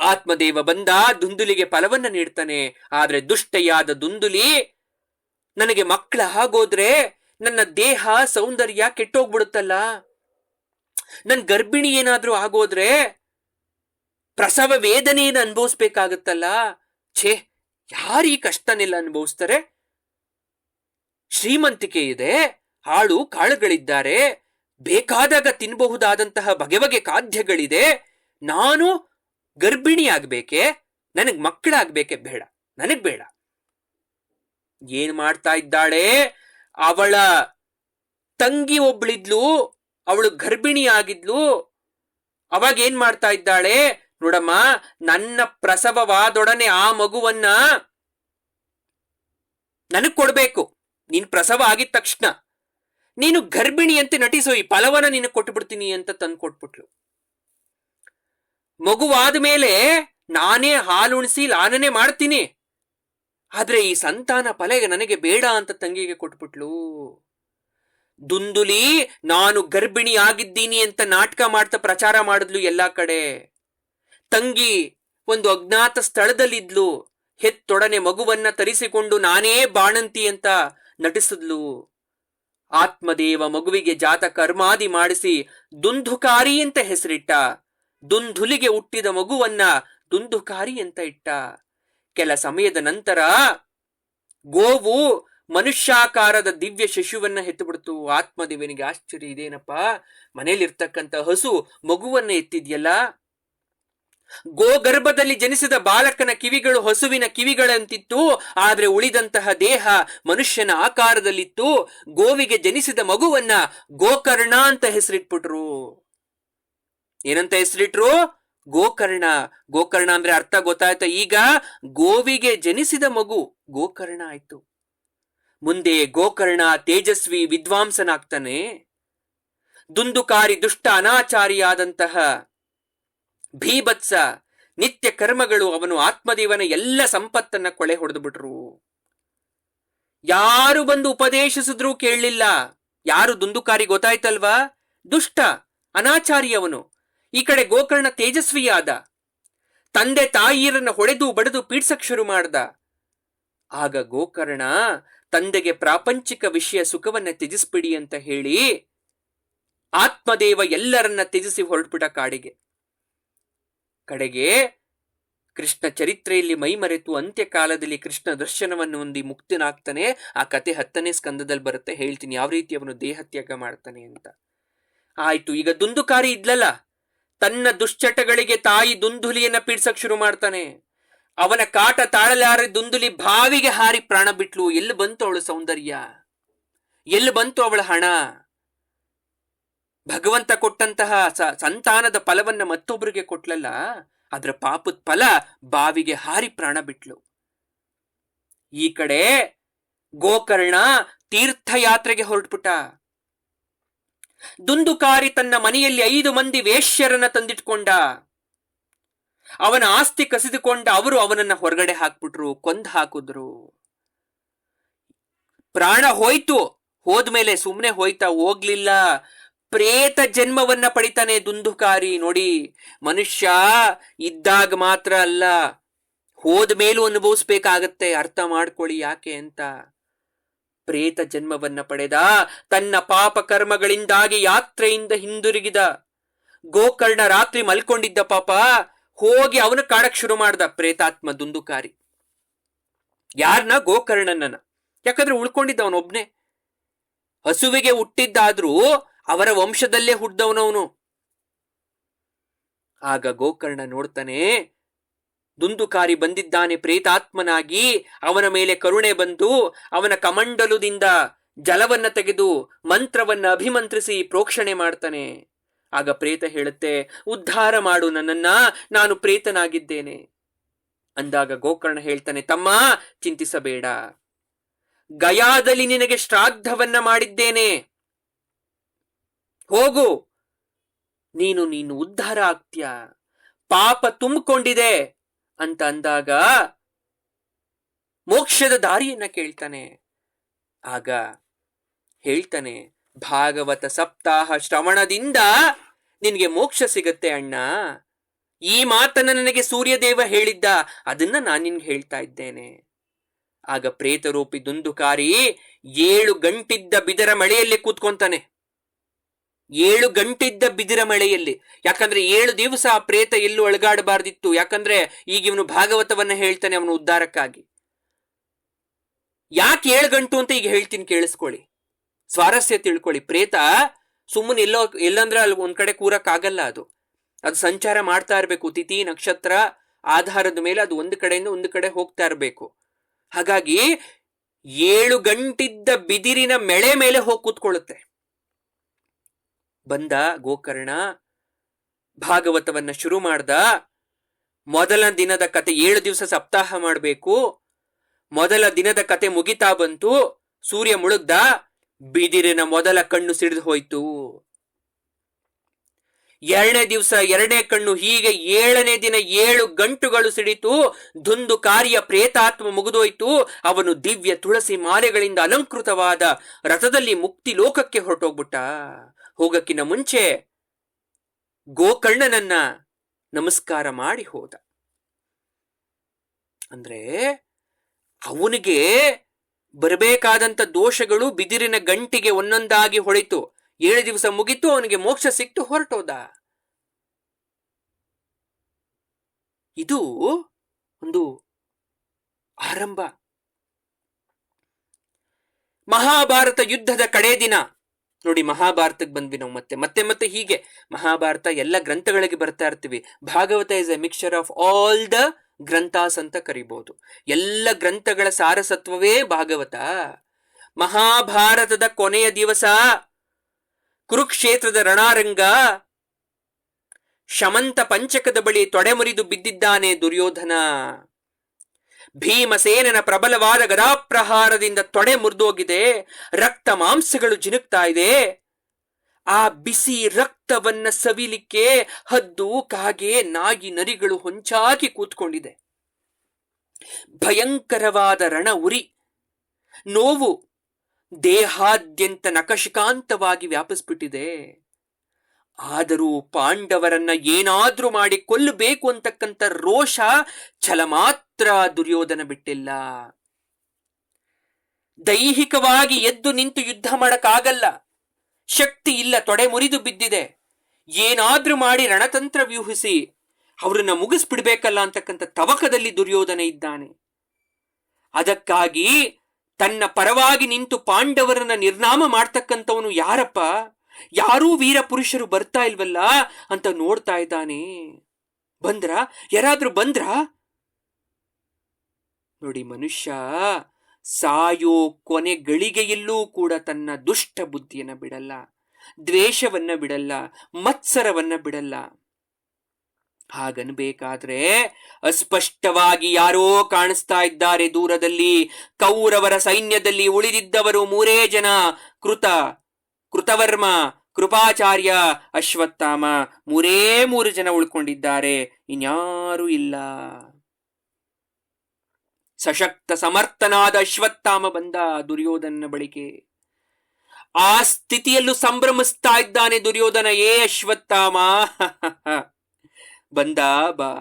ಆತ್ಮದೇವ ಬಂದ ದುಂದುಲಿಗೆ ಫಲವನ್ನ ನೀಡ್ತಾನೆ. ಆದ್ರೆ ದುಷ್ಟೆಯಾದ ದುಂದುಲಿ, ನನಗೆ ಮಕ್ಕಳ ಆಗೋದ್ರೆ ನನ್ನ ದೇಹ ಸೌಂದರ್ಯ ಕೆಟ್ಟೋಗ್ಬಿಡುತ್ತಲ್ಲ, ನನ್ ಗರ್ಭಿಣಿ ಏನಾದ್ರೂ ಆಗೋದ್ರೆ ಪ್ರಸವ ವೇದನೆಯನ್ನು ಅನುಭವಿಸ್ಬೇಕಾಗತ್ತಲ್ಲ. ಛೇ, ಯಾರೀ ಕಷ್ಟನೆಲ್ಲ ಅನುಭವಿಸ್ತಾರೆ? ಶ್ರೀಮಂತಿಕೆ ಇದೆ, ಹಾಳು ಕಾಳುಗಳಿದ್ದಾರೆ, ಬೇಕಾದಾಗ ತಿನ್ನಬಹುದಾದಂತಹ ಬಗೆ ಬಗೆ ಖಾದ್ಯಗಳಿದೆ. ನಾನು ಗರ್ಭಿಣಿ ಆಗ್ಬೇಕೆ, ನನಗ್ ಮಕ್ಕಳಾಗ್ಬೇಕೆ? ಬೇಡ, ನನಗ್ ಬೇಡ. ಏನ್ ಮಾಡ್ತಾ ಇದ್ದಾಳೆ? ಅವಳ ತಂಗಿ ಒಬ್ಳಿದ್ಲು, ಅವಳು ಗರ್ಭಿಣಿ ಆಗಿದ್ಲು. ಅವಾಗ ಏನ್ ಮಾಡ್ತಾ ಇದ್ದಾಳೆ? ನೋಡಮ್ಮ, ನನ್ನ ಪ್ರಸವವಾದೊಡನೆ ಆ ಮಗುವನ್ನ ನನಗ್ ಕೊಡ್ಬೇಕು. ನೀನ್ ಪ್ರಸವ ಆಗಿದ ತಕ್ಷಣ ನೀನು ಗರ್ಭಿಣಿಯಂತೆ ನಟಿಸೋ, ಈ ಫಲವನ್ನ ನಿನಗೆ ಕೊಟ್ಬಿಡ್ತೀನಿ ಅಂತ ತಂದು ಕೊಟ್ಬಿಟ್ಲು. ಮಗುವಾದ ಮೇಲೆ ನಾನೇ ಹಾಲುಣಿಸಿ ಲಾಲನೆ ಮಾಡ್ತೀನಿ, ಆದ್ರೆ ಈ ಸಂತಾನ ಫಲ ನನಗೆ ಬೇಡ ಅಂತ ತಂಗಿಗೆ ಕೊಟ್ಬಿಟ್ಲು. ದುಂದುಲಿ ನಾನು ಗರ್ಭಿಣಿ ಆಗಿದ್ದೀನಿ ಅಂತ ನಾಟಕ ಮಾಡ್ತಾ ಪ್ರಚಾರ ಮಾಡಿದ್ಲು ಎಲ್ಲಾ ಕಡೆ. ತಂಗಿ ಒಂದು ಅಜ್ಞಾತ ಸ್ಥಳದಲ್ಲಿದ್ಲು, ಹೆತ್ತೊಡನೆ ಮಗುವನ್ನ ತರಿಸಿಕೊಂಡು ನಾನೇ ಬಾಣಂತಿ ಅಂತ ನಟಿಸಿದ್ಲು. ಆತ್ಮದೇವ ಮಗುವಿಗೆ ಜಾತ ಕರ್ಮಾದಿ ಮಾಡಿಸಿ ದುಂದುಕಾರಿ ಅಂತ ಹೆಸರಿಟ್ಟ. ದುಂದುಲಿಗೆ ಹುಟ್ಟಿದ ಮಗುವನ್ನ ದುಂದುಕಾರಿ ಅಂತ ಇಟ್ಟ. ಕೆಲ ಸಮಯದ ನಂತರ ಗೋವು ಮನುಷ್ಯಾಕಾರದ ದಿವ್ಯ ಶಿಶುವನ್ನ ಹೆತ್ತುಬಿಡ್ತು. ಆತ್ಮದೇವನಿಗೆ ಆಶ್ಚರ್ಯ, ಇದೇನಪ್ಪ, ಮನೇಲಿರ್ತಕ್ಕಂಥ ಹಸು ಮಗುವನ್ನ ಎತ್ತಿದ್ಯಲ್ಲ. ಗೋಗರ್ಭದಲ್ಲಿ ಜನಿಸಿದ ಬಾಲಕನ ಕಿವಿಗಳು ಹಸುವಿನ ಕಿವಿಗಳಂತಿತ್ತು, ಆದ್ರೆ ಉಳಿದಂತಹ ದೇಹ ಮನುಷ್ಯನ ಆಕಾರದಲ್ಲಿತ್ತು. ಗೋವಿಗೆ ಜನಿಸಿದ ಮಗುವನ್ನ ಗೋಕರ್ಣ ಅಂತ ಹೆಸರಿಟ್ಬಿಟ್ರು. ಏನಂತ ಹೆಸರಿಟ್ರು? ಗೋಕರ್ಣ. ಗೋಕರ್ಣ ಅಂದ್ರೆ ಅರ್ಥ ಗೊತ್ತಾಯ್ತಾ? ಈಗ ಗೋವಿಗೆ ಜನಿಸಿದ ಮಗು ಗೋಕರ್ಣ ಆಯ್ತು. ಮುಂದೆ ಗೋಕರ್ಣ ತೇಜಸ್ವಿ ವಿದ್ವಾಂಸನಾಗ್ತಾನೆ. ದುಂದುಕಾರಿ ದುಷ್ಟ ಅನಾಚಾರಿಯಾದಂತಹ ಭೀಭತ್ಸ ನಿತ್ಯ ಕರ್ಮಗಳು ಅವನು ಆತ್ಮದೇವನ ಎಲ್ಲ ಸಂಪತ್ತನ್ನ ಕೊಳೆ ಹೊಡೆದು ಬಿಟ್ರು. ಯಾರು ಬಂದು ಉಪದೇಶಿಸಿದ್ರೂ ಕೇಳಲಿಲ್ಲ. ಯಾರು ದುಂದುಕಾರಿ ಗೊತ್ತಾಯ್ತಲ್ವಾ? ದುಷ್ಟ ಅನಾಚಾರಿ ಅವನು. ಈ ಕಡೆ ಗೋಕರ್ಣ ತೇಜಸ್ವಿಯಾದ. ತಂದೆ ತಾಯಿಯರನ್ನ ಹೊಡೆದು ಬಡಿದು ಪೀಡ್ಸಕ್ ಶುರು ಮಾಡ್ದ. ಆಗ ಗೋಕರ್ಣ ತಂದೆಗೆ ಪ್ರಾಪಂಚಿಕ ವಿಷಯ ಸುಖವನ್ನ ತ್ಯಜಿಸ್ಬಿಡಿ ಅಂತ ಹೇಳಿ ಆತ್ಮದೇವ ಎಲ್ಲರನ್ನ ತ್ಯಜಿಸಿ ಹೊರಟ್ಬಿಟ್ಟ ಕಾಡಿಗೆ. ಕಡೆಗೆ ಕೃಷ್ಣ ಚರಿತ್ರೆಯಲ್ಲಿ ಮೈಮರೆತು ಅಂತ್ಯಕಾಲದಲ್ಲಿ ಕೃಷ್ಣ ದರ್ಶನವನ್ನು ಹೊಂದಿ ಮುಕ್ತನಾಗ್ತಾನೆ. ಆ ಕತೆ 10ನೇ ಸ್ಕಂದದಲ್ಲಿ ಬರುತ್ತೆ, ಹೇಳ್ತೀನಿ ಯಾವ ರೀತಿ ಅವನು ದೇಹತ್ಯಾಗ ಮಾಡ್ತಾನೆ ಅಂತ. ಆಯ್ತು, ಈಗ ದುಂದುಕಾರಿ ಇದ್ಲಲ್ಲ, ತನ್ನ ದುಶ್ಚಟಗಳಿಗೆ ತಾಯಿ ದುಂದುಲಿಯನ್ನ ಪೀಡ್ಸಕ್ ಶುರು ಮಾಡ್ತಾನೆ. ಅವನ ಕಾಟ ತಾಳಲಾರ ದುಂದುಲಿ ಬಾವಿಗೆ ಹಾರಿ ಪ್ರಾಣ ಬಿಟ್ಲು. ಎಲ್ಲಿ ಬಂತು ಅವಳ ಸೌಂದರ್ಯ? ಎಲ್ಲಿ ಬಂತು ಅವಳ ಹಣ? ಭಗವಂತ ಕೊಟ್ಟಂತಹ ಸಂತಾನದ ಫಲವನ್ನ ಮತ್ತೊಬ್ಬರಿಗೆ ಕೊಟ್ಲಲ್ಲ, ಅದರ ಪಾಪದ ಫಲ ಬಾವಿಗೆ ಹಾರಿ ಪ್ರಾಣ ಬಿಟ್ಲು. ಈ ಕಡೆ ಗೋಕರ್ಣ ತೀರ್ಥಯಾತ್ರೆಗೆ ಹೊರಟ್ಬಿಟ್ಟ. ದುಂದುಕಾರಿ ತನ್ನ ಮನೆಯಲ್ಲಿ 5 ಮಂದಿ ವೇಶ್ಯರನ್ನ ತಂದಿಟ್ಕೊಂಡ. ಅವನ ಆಸ್ತಿ ಕಸಿದುಕೊಂಡ. ಅವರು ಅವನನ್ನ ಹೊರಗಡೆ ಹಾಕ್ಬಿಟ್ರು, ಕೊಂದು ಹಾಕಿದ್ರು. ಪ್ರಾಣ ಹೋಯ್ತು. ಹೋದ್ಮೇಲೆ ಸುಮ್ನೆ ಹೋಯ್ತಾ? ಹೋಗ್ಲಿಲ್ಲ. ಪ್ರೇತ ಜನ್ಮವನ್ನ ಪಡಿತಾನೆ ದುಂದುಕಾರಿ. ನೋಡಿ, ಮನುಷ್ಯ ಇದ್ದಾಗ ಮಾತ್ರ ಅಲ್ಲ, ಹೋದ್ಮೇಲೂ ಅನುಭವಿಸ್ಬೇಕಾಗತ್ತೆ. ಅರ್ಥ ಮಾಡ್ಕೊಳ್ಳಿ ಯಾಕೆ ಅಂತ. ಪ್ರೇತ ಜನ್ಮವನ್ನ ಪಡೆದ. ತನ್ನ ಪಾಪ ಕರ್ಮಗಳಿಂದಾಗಿ ಯಾತ್ರೆಯಿಂದ ಹಿಂದಿರುಗಿದ ಗೋಕರ್ಣ ರಾತ್ರಿ ಮಲ್ಕೊಂಡಿದ್ದ ಪಾಪ ಹೋಗಿ ಅವನ ಕಾಡಕ್ ಶುರು ಮಾಡ್ದ ಪ್ರೇತಾತ್ಮ ದುಂದುಕಾರಿ. ಯಾರನ್ನ? ಗೋಕರ್ಣನನ್ನ. ಯಾಕಂದ್ರೆ ಉಳ್ಕೊಂಡಿದ್ದ ಅವನೊಬ್ನೇ. ಹಸುವಿಗೆ ಹುಟ್ಟಿದ್ದಾದ್ರೂ ಅವರ ವಂಶದಲ್ಲೇ ಹುಟ್ಟಿದವನವನು. ಆಗ ಗೋಕರ್ಣ ನೋಡ್ತಾನೆ, ದುಂದುಕಾರಿ ಬಂದಿದ್ದಾನೆ ಪ್ರೇತಾತ್ಮನಾಗಿ. ಅವನ ಮೇಲೆ ಕರುಣೆ ಬಂದು ಅವನ ಕಮಂಡಲುದಿಂದ ಜಲವನ್ನ ತೆಗೆದು ಮಂತ್ರವನ್ನ ಅಭಿಮಂತ್ರಿಸಿ ಪ್ರೋಕ್ಷಣೆ ಮಾಡ್ತಾನೆ. ಆಗ ಪ್ರೇತ ಹೇಳುತ್ತೆ, ಉದ್ಧಾರ ಮಾಡು ನನ್ನನ್ನ, ನಾನು ಪ್ರೇತನಾಗಿದ್ದೇನೆ ಅಂದಾಗ ಗೋಕರ್ಣ ಹೇಳ್ತಾನೆ, ತಮ್ಮ ಚಿಂತಿಸಬೇಡ, ಗಯಾದಲ್ಲಿ ನಿನಗೆ ಶ್ರಾದ್ದವನ್ನ ಮಾಡಿದ್ದೇನೆ, ಹೋಗು, ನೀನು ಉದ್ಧಾರ ಆಗ್ತೀಯ, ಪಾಪ ತುಂಬಿಕೊಂಡಿದೆ ಅಂತ ಅಂದಾಗ ಮೋಕ್ಷದ ದಾರಿಯನ್ನ ಕೇಳ್ತಾನೆ. ಆಗ ಹೇಳ್ತಾನೆ, ಭಾಗವತ ಸಪ್ತಾಹ ಶ್ರವಣದಿಂದ ನಿನಗೆ ಮೋಕ್ಷ ಸಿಗತ್ತೆ ಅಣ್ಣ. ಈ ಮಾತನ್ನ ನನಗೆ ಸೂರ್ಯದೇವ ಹೇಳಿದ್ದ, ಅದನ್ನ ನಾನು ನಿನ್ಗೆ ಹೇಳ್ತಾ ಇದ್ದೇನೆ. ಆಗ ಪ್ರೇತರೂಪಿ ದುಂದುಕಾರಿ 7 ಗಂಟಿದ್ದ ಬಿದರ ಮಳೆಯಲ್ಲಿ ಕೂತ್ಕೊಂತಾನೆ. 7 ಗಂಟಿದ್ದ ಬಿದಿರ ಮಳೆಯಲ್ಲಿ. ಯಾಕಂದ್ರೆ 7 ದಿವಸ ಆ ಪ್ರೇತ ಎಲ್ಲೂ ಅಳಗಾಡಬಾರ್ದಿತ್ತು. ಯಾಕಂದ್ರೆ ಈಗ ಇವನು ಭಾಗವತವನ್ನ ಹೇಳ್ತಾನೆ ಅವನು ಉದ್ಧಾರಕ್ಕಾಗಿ. ಯಾಕೆ 7 ಗಂಟು ಅಂತ ಈಗ ಹೇಳ್ತೀನಿ, ಕೇಳಿಸ್ಕೊಳ್ಳಿ, ಸ್ವಾರಸ್ಯ ತಿಳ್ಕೊಳ್ಳಿ. ಪ್ರೇತ ಸುಮ್ಮನೆ ಎಲ್ಲಂದ್ರೆ ಅಲ್ಲಿ ಒಂದ್ ಕಡೆ ಕೂರಕ್ ಆಗಲ್ಲ. ಅದು ಸಂಚಾರ ಮಾಡ್ತಾ ಇರ್ಬೇಕು. ತಿಥಿ ನಕ್ಷತ್ರ ಆಧಾರದ ಮೇಲೆ ಅದು ಒಂದು ಕಡೆಯಿಂದ ಒಂದು ಕಡೆ ಹೋಗ್ತಾ ಇರ್ಬೇಕು. ಹಾಗಾಗಿ 7 ಗಂಟಿದ್ದ ಬಿದಿರಿನ ಮೆಳೆ ಮೇಲೆ ಹೋಗಿ ಕೂತ್ಕೊಳ್ಳುತ್ತೆ. ಬಂದ ಗೋಕರ್ಣ, ಭಾಗವತವನ್ನ ಶುರು ಮಾಡ್ದ. ಮೊದಲ ದಿನದ ಕತೆ, 7 ದಿವಸ ಸಪ್ತಾಹ ಮಾಡಬೇಕು. ಮೊದಲ ದಿನದ ಕತೆ ಮುಗಿತಾ ಬಂತು. ಸೂರ್ಯ ಮುಳುಗ್ದ. ಬಿದಿರಿನ ಮೊದಲ ಕಣ್ಣು ಸಿಡಿದು ಹೋಯ್ತು. 2ನೇ ದಿವಸ 2ನೇ ಕಣ್ಣು. ಹೀಗೆ 7ನೇ ದಿನ 7 ಗಂಟುಗಳು ಸಿಡಿತು. ದುಂದುಕಾರಿಯ ಪ್ರೇತಾತ್ಮ ಮುಗಿದೋಯ್ತು. ಅವನು ದಿವ್ಯ ತುಳಸಿ ಮಾಲೆಗಳಿಂದ ಅಲಂಕೃತವಾದ ರಥದಲ್ಲಿ ಮುಕ್ತಿ ಲೋಕಕ್ಕೆ ಹೊರಟೋಗ್ಬಿಟ್ಟ. ಹೋಗಕ್ಕಿನ ಮುಂಚೆ ಗೋಕರ್ಣನನ್ನ ನಮಸ್ಕಾರ ಮಾಡಿ ಹೋದ. ಅಂದ್ರೆ ಅವನಿಗೆ ಬರಬೇಕಾದಂತ ದೋಷಗಳು ಬಿದಿರಿನ ಗಂಟಿಗೆ ಒಂದೊಂದಾಗಿ ಹೊಳಿತು. 7 ದಿವಸ ಮುಗಿತು, ಅವನಿಗೆ ಮೋಕ್ಷ ಸಿಕ್ತು, ಹೊರಟೋದ. ಇದು ಒಂದು ಆರಂಭ. ಮಹಾಭಾರತ ಯುದ್ಧದ ಕಡೆ ದಿನ ನೋಡಿ, ಮಹಾಭಾರತಕ್ಕೆ ಬಂದ್ವಿ ನಾವು. ಮತ್ತೆ ಹೀಗೆ ಮಹಾಭಾರತ ಎಲ್ಲ ಗ್ರಂಥಗಳಿಗೆ ಬರ್ತಾ ಇರ್ತೀವಿ. Bhagavata is a mixture of all the ಗ್ರಂಥಾಸ್ ಅಂತ ಕರಿಬಹುದು. ಎಲ್ಲ ಗ್ರಂಥಗಳ ಸಾರಸತ್ವವೇ ಭಾಗವತ. ಮಹಾಭಾರತದ ಕೊನೆಯ ದಿವಸ ಕುರುಕ್ಷೇತ್ರದ ರಣಾರಂಗ. ಶಮಂತ ಪಂಚಕದ ಬಳಿ ತೊಡೆಮುರಿದು ಬಿದ್ದಿದ್ದಾನೆ ದುರ್ಯೋಧನ. ಭೀಮಸೇನನ ಪ್ರಬಲವಾದ ಗದಾಪ್ರಹಾರದಿಂದ ತೊಡೆ ಮುರಿದೋಗಿದೆ, ರಕ್ತ ಮಾಂಸಗಳು ಜಿನುಕ್ತಾ ಇದೆ. ಆ ಬಿಸಿ ರಕ್ತವನ್ನ ಸವಿಲಿಕ್ಕೆ ಹದ್ದು, ಕಾಗೆ, ನಾಗಿ, ನರಿಗಳು ಹೊಂಚಾಕಿ ಕೂತ್ಕೊಂಡಿದೆ. ಭಯಂಕರವಾದ ರಣ ಉರಿ, ನೋವು ದೇಹಾದ್ಯಂತ ನಖಶಿಕಾಂತವಾಗಿ ವ್ಯಾಪಿಸ್ಬಿಟ್ಟಿದೆ. ಆದರೂ ಪಾಂಡವರನ್ನ ಏನಾದ್ರೂ ಮಾಡಿ ಕೊಲ್ಲಬೇಕು ಅಂತಕ್ಕಂಥ ರೋಷ ಛಲ ಮಾತ್ರ ದುರ್ಯೋಧನ ಬಿಟ್ಟಿಲ್ಲ. ದೈಹಿಕವಾಗಿ ಎದ್ದು ನಿಂತು ಯುದ್ಧ ಮಾಡಕ್ಕಾಗಲ್ಲ, ಶಕ್ತಿ ಇಲ್ಲ, ತೊಡೆ ಮುರಿದು ಬಿದ್ದಿದೆ. ಏನಾದ್ರೂ ಮಾಡಿ ರಣತಂತ್ರ ವ್ಯೂಹಿಸಿ ಅವರನ್ನ ಮುಗಿಸ್ಬಿಡ್ಬೇಕಲ್ಲ ಅಂತಕ್ಕಂಥ ತವಕದಲ್ಲಿ ದುರ್ಯೋಧನ ಇದ್ದಾನೆ. ಅದಕ್ಕಾಗಿ ತನ್ನ ಪರವಾಗಿ ನಿಂತು ಪಾಂಡವರನ್ನ ನಿರ್ನಾಮ ಮಾಡ್ತಕ್ಕಂಥವನು ಯಾರಪ್ಪ, ಯಾರೂ ವೀರ ಪುರುಷರು ಬರ್ತಾ ಇಲ್ವಲ್ಲ ಅಂತ ನೋಡ್ತಾ ಇದ್ದಾನೆ. ಬಂದ್ರ, ಯಾರಾದ್ರೂ ಬಂದ್ರ? ನೋಡಿ, ಮನುಷ್ಯ ಸಾಯೋ ಕೊನೆ ಗಳಿಗೆಯಲ್ಲೂ ಕೂಡ ತನ್ನ ದುಷ್ಟ ಬುದ್ಧಿಯನ್ನ ಬಿಡಲ್ಲ, ದ್ವೇಷವನ್ನ ಬಿಡಲ್ಲ, ಮತ್ಸರವನ್ನ ಬಿಡಲ್ಲ. ಹಾಗನ್ಬೇಕಾದ್ರೆ ಅಸ್ಪಷ್ಟವಾಗಿ ಯಾರೋ ಕಾಣಿಸ್ತಾ ಇದ್ದಾರೆ ದೂರದಲ್ಲಿ. ಕೌರವರ ಸೈನ್ಯದಲ್ಲಿ ಉಳಿದಿದ್ದವರು 3 ಜನ, ಕೃತವರ್ಮ, ಕೃಪಾಚಾರ್ಯ, ಅಶ್ವತ್ಥಾಮ, 3 ಜನ ಉಳ್ಕೊಂಡಿದ್ದಾರೆ, ಇನ್ಯಾರೂ ಇಲ್ಲ. ಸಶಕ್ತ ಸಮರ್ಥನಾದ ಅಶ್ವತ್ಥಾಮ ಬಂದ ದುರ್ಯೋಧನ ಬಳಿಗೆ. ಆ ಸ್ಥಿತಿಯಲ್ಲೂ ಸಂಭ್ರಮಿಸ್ತಾ ಇದ್ದಾನೆ ದುರ್ಯೋಧನ. ಏ ಅಶ್ವತ್ಥಾಮ, ಬಂದ ಬಾ.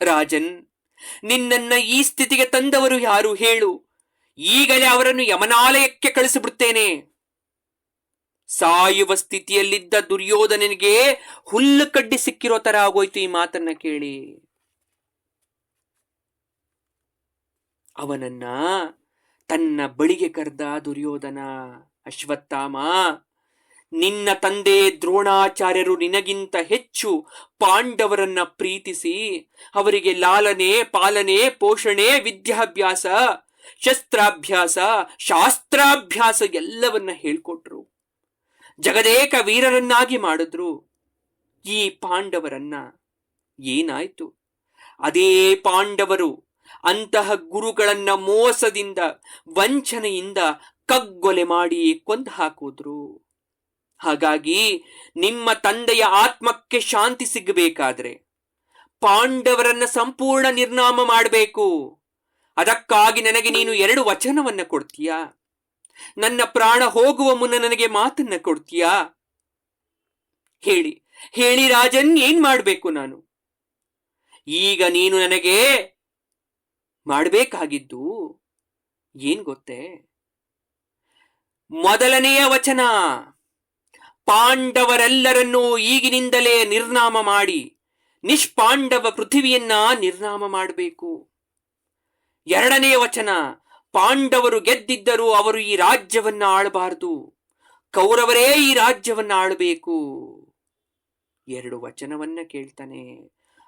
ರಾಜನ್, ನಿನ್ನನ್ನ ಈ ಸ್ಥಿತಿಗೆ ತಂದವರು ಯಾರು ಹೇಳು, ಈಗಲೇ ಅವರನ್ನು ಯಮನಾಲಯಕ್ಕೆ ಕಳಿಸಿಬಿಡ್ತೇನೆ. ಸಾಯುವ ಸ್ಥಿತಿಯಲ್ಲಿದ್ದ ದುರ್ಯೋಧನನಿಗೆ ಹುಲ್ಲು ಕಡ್ಡಿ ಸಿಕ್ಕಿರೋ ತರ ಆಗೋಯ್ತು ಈ ಮಾತನ್ನ ಕೇಳಿ. ಅವನನ್ನ ತನ್ನ ಬಳಿಗೆ ಕರೆದ ದುರ್ಯೋಧನ. ಅಶ್ವತ್ಥಾಮ, ನಿನ್ನ ತಂದೆ ದ್ರೋಣಾಚಾರ್ಯರು ನಿನಗಿಂತ ಹೆಚ್ಚು ಪಾಂಡವರನ್ನ ಪ್ರೀತಿಸಿ ಅವರಿಗೆ ಲಾಲನೆ, ಪಾಲನೆ, ಪೋಷಣೆ, ವಿದ್ಯಾಭ್ಯಾಸ, ಶಸ್ತ್ರಾಭ್ಯಾಸ, ಶಾಸ್ತ್ರಾಭ್ಯಾಸ ಎಲ್ಲವನ್ನ ಹೇಳ್ಕೊಟ್ರು. ಜಗದೇಕ ವೀರರನ್ನಾಗಿ ಮಾಡಿದ್ರು. ಈ ಪಾಂಡವರನ್ನ ಏನಾಯ್ತು? ಅದೇ ಪಾಂಡವರು ಅಂತಹ ಗುರುಗಳನ್ನ ಮೋಸದಿಂದ, ವಂಚನೆಯಿಂದ ಕಗ್ಗೊಲೆ ಮಾಡಿ ಕೊಂದು ಹಾಕಿದ್ರು. ಹಾಗಾಗಿ ನಿಮ್ಮ ತಂದೆಯ ಆತ್ಮಕ್ಕೆ ಶಾಂತಿ ಸಿಗಬೇಕಾದ್ರೆ ಪಾಂಡವರನ್ನ ಸಂಪೂರ್ಣ ನಿರ್ನಾಮ ಮಾಡಬೇಕು. ಅದಕ್ಕಾಗಿ ನನಗೆ ನೀನು 2 ವಚನವನ್ನ ಕೊಡ್ತೀಯಾ? ನನ್ನ ಪ್ರಾಣ ಹೋಗುವ ಮುನ್ನ ನನಗೆ ಮಾತನ್ನ ಕೊಡ್ತೀಯಾ? ಹೇಳಿ ರಾಜನ್, ಏನ್ ಮಾಡ್ಬೇಕು ನಾನು? ಈಗ ನೀನು ನನಗೆ ಮಾಡಬೇಕಾಗಿದ್ದು ಏನ್ ಗೊತ್ತೇ? ಮೊದಲನೆಯ ವಚನ, ಪಾಂಡವರೆಲ್ಲರನ್ನೂ ಈಗಿನಿಂದಲೇ ನಿರ್ನಾಮ ಮಾಡಿ ನಿಷ್ಪಾಂಡವ ಪೃಥ್ವಿಯನ್ನ ನಿರ್ನಾಮ ಮಾಡಬೇಕು. 2ನೇ ವಚನ, ಪಾಂಡವರು ಗೆದ್ದಿದ್ದರೂ ಅವರು ಈ ರಾಜ್ಯವನ್ನ ಆಳಬಾರದು, ಕೌರವರೇ ಈ ರಾಜ್ಯವನ್ನ ಆಳಬೇಕು. 2 ವಚನವನ್ನ ಕೇಳ್ತಾನೆ.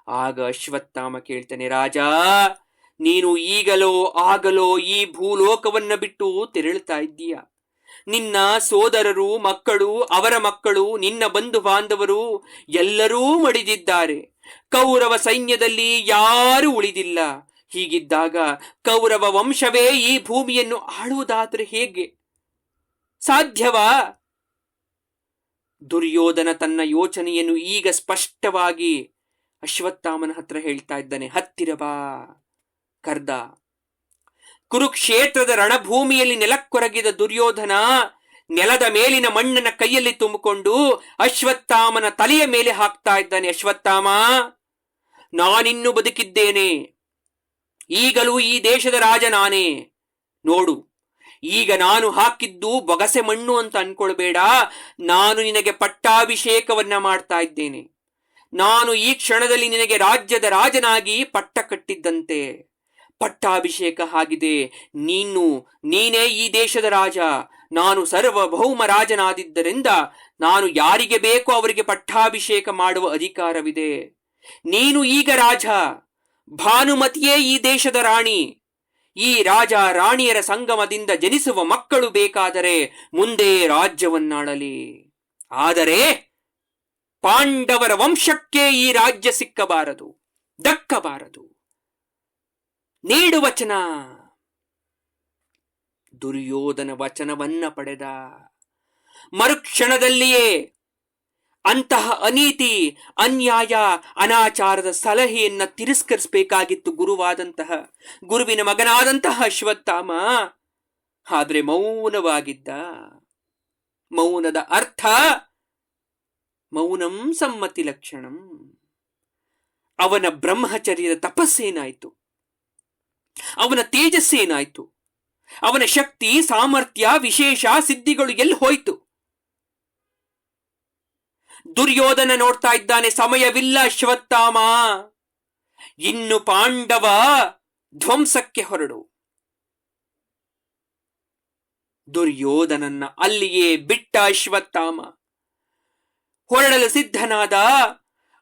ಆಗ ಅಶ್ವತ್ಥಾಮ ಕೇಳ್ತಾನೆ, ರಾಜ, ನೀನು ಈಗಲೋ ಆಗಲೋ ಈ ಭೂಲೋಕವನ್ನ ಬಿಟ್ಟು ತೆರಳುತ್ತಾ ಇದ್ದೀಯ. ನಿನ್ನ ಸೋದರರು, ಮಕ್ಕಳು, ಅವರ ಮಕ್ಕಳು, ನಿನ್ನ ಬಂಧು ಬಾಂಧವರು ಎಲ್ಲರೂ ಮಡಿದಿದ್ದಾರೆ. ಕೌರವ ಸೈನ್ಯದಲ್ಲಿ ಯಾರೂ ಉಳಿದಿಲ್ಲ. ಹೀಗಿದ್ದಾಗ ಕೌರವ ವಂಶವೇ ಈ ಭೂಮಿಯನ್ನು ಆಳುವುದಾದ್ರೆ ಹೇಗೆ ಸಾಧ್ಯವಾ? ದುರ್ಯೋಧನ ತನ್ನ ಯೋಚನೆಯನ್ನು ಈಗ ಸ್ಪಷ್ಟವಾಗಿ ಅಶ್ವತ್ಥಾಮನ ಹತ್ರ ಹೇಳ್ತಾ ಇದ್ದಾನೆ. ಹತ್ತಿರ ಬಾ. ಕರ್ದ. ಕುರುಕ್ಷೇತ್ರದ ರಣಭೂಮಿಯಲ್ಲಿ ನೆಲಕ್ಕೊರಗಿದ ದುರ್ಯೋಧನ ನೆಲದ ಮೇಲಿನ ಮಣ್ಣನ್ನ ಕೈಯಲ್ಲಿ ತುಂಬಿಕೊಂಡು ಅಶ್ವತ್ಥಾಮನ ತಲೆಯ ಮೇಲೆ ಹಾಕ್ತಾ ಇದ್ದಾನೆ. ಅಶ್ವತ್ಥಾಮ, ನಾನಿನ್ನು ಬದುಕಿದ್ದೇನೆ. ಈಗಲೂ ಈ ದೇಶದ ರಾಜ ನಾನೇ. ನೋಡು, ಈಗ ನಾನು ಹಾಕಿದ್ದು ಬೊಗಸೆ ಮಣ್ಣು ಅಂತ ಅನ್ಕೊಳ್ಬೇಡ. ನಾನು ನಿನಗೆ ಪಟ್ಟಾಭಿಷೇಕವನ್ನ ಮಾಡ್ತಾ ಇದ್ದೇನೆ. ನಾನು ಈ ಕ್ಷಣದಲ್ಲಿ ನಿನಗೆ ರಾಜ್ಯದ ರಾಜನಾಗಿ ಪಟ್ಟ ಕಟ್ಟಿದ್ದಂತೆ. ಪಟ್ಟಾಭಿಷೇಕ ಆಗಿದೆ. ನೀನೇ ಈ ದೇಶದ ರಾಜ. ನಾನು ಸಾರ್ವಭೌಮ ರಾಜನಾದಿದ್ದರಿಂದ ನಾನು ಯಾರಿಗೆ ಬೇಕೋ ಅವರಿಗೆ ಪಟ್ಟಾಭಿಷೇಕ ಮಾಡುವ ಅಧಿಕಾರವಿದೆ. ನೀನು ಈಗ ರಾಜ. ಭಾನುಮತಿಯೇ ಈ ದೇಶದ ರಾಣಿ. ಈ ರಾಜ ರಾಣಿಯರ ಸಂಗಮದಿಂದ ಜನಿಸುವ ಮಕ್ಕಳು ಬೇಕಾದರೆ ಮುಂದೆ ರಾಜ್ಯವನ್ನಾಳಲಿ. ಆದರೆ ಪಾಂಡವರ ವಂಶಕ್ಕೆ ಈ ರಾಜ್ಯ ಸಿಕ್ಕಬಾರದು, ದಕ್ಕಬಾರದು. ನೀಡು ವಚನ. ದುರ್ಯೋಧನ ವಚನವನ್ನ ಪಡೆದ. ಮರುಕ್ಷಣದಲ್ಲಿಯೇ ಅಂತಹ ಅನೀತಿ, ಅನ್ಯಾಯ, ಅನಾಚಾರದ ಸಲಹೆಯನ್ನ ತಿರಸ್ಕರಿಸಬೇಕಾಗಿತ್ತು ಗುರುವಿನ ಮಗನಾದಂತಹ ಅಶ್ವತ್ಥಾಮ. ಆದರೆ ಮೌನವಾಗಿದ್ದ. ಮೌನದ ಅರ್ಥ ಮೌನಂ ಸಮ್ಮತಿ ಲಕ್ಷಣಂ. ಅವನ ಬ್ರಹ್ಮಚರ್ಯದ ತಪಸ್ಸೇನಾಯ್ತು? ಅವನ ತೇಜಸ್ಸೇನಾಯ್ತು? ಅವನ ಶಕ್ತಿ, ಸಾಮರ್ಥ್ಯ, ವಿಶೇಷ ಸಿದ್ಧಿಗಳು ಎಲ್ಲಿ ಹೋಯ್ತು? ದುರ್ಯೋಧನ ನೋಡ್ತಾ ಇದ್ದಾನೆ, ಸಮಯವಿಲ್ಲ ಅಶ್ವತ್ಥಾಮ, ಇನ್ನು ಪಾಂಡವ ಧ್ವಂಸಕ್ಕೆ ಹೊರಡು. ದುರ್ಯೋಧನನ್ನ ಅಲ್ಲಿಯೇ ಬಿಟ್ಟ ಅಶ್ವತ್ಥಾಮ. ಹೊರಡಲು ಸಿದ್ಧನಾದ.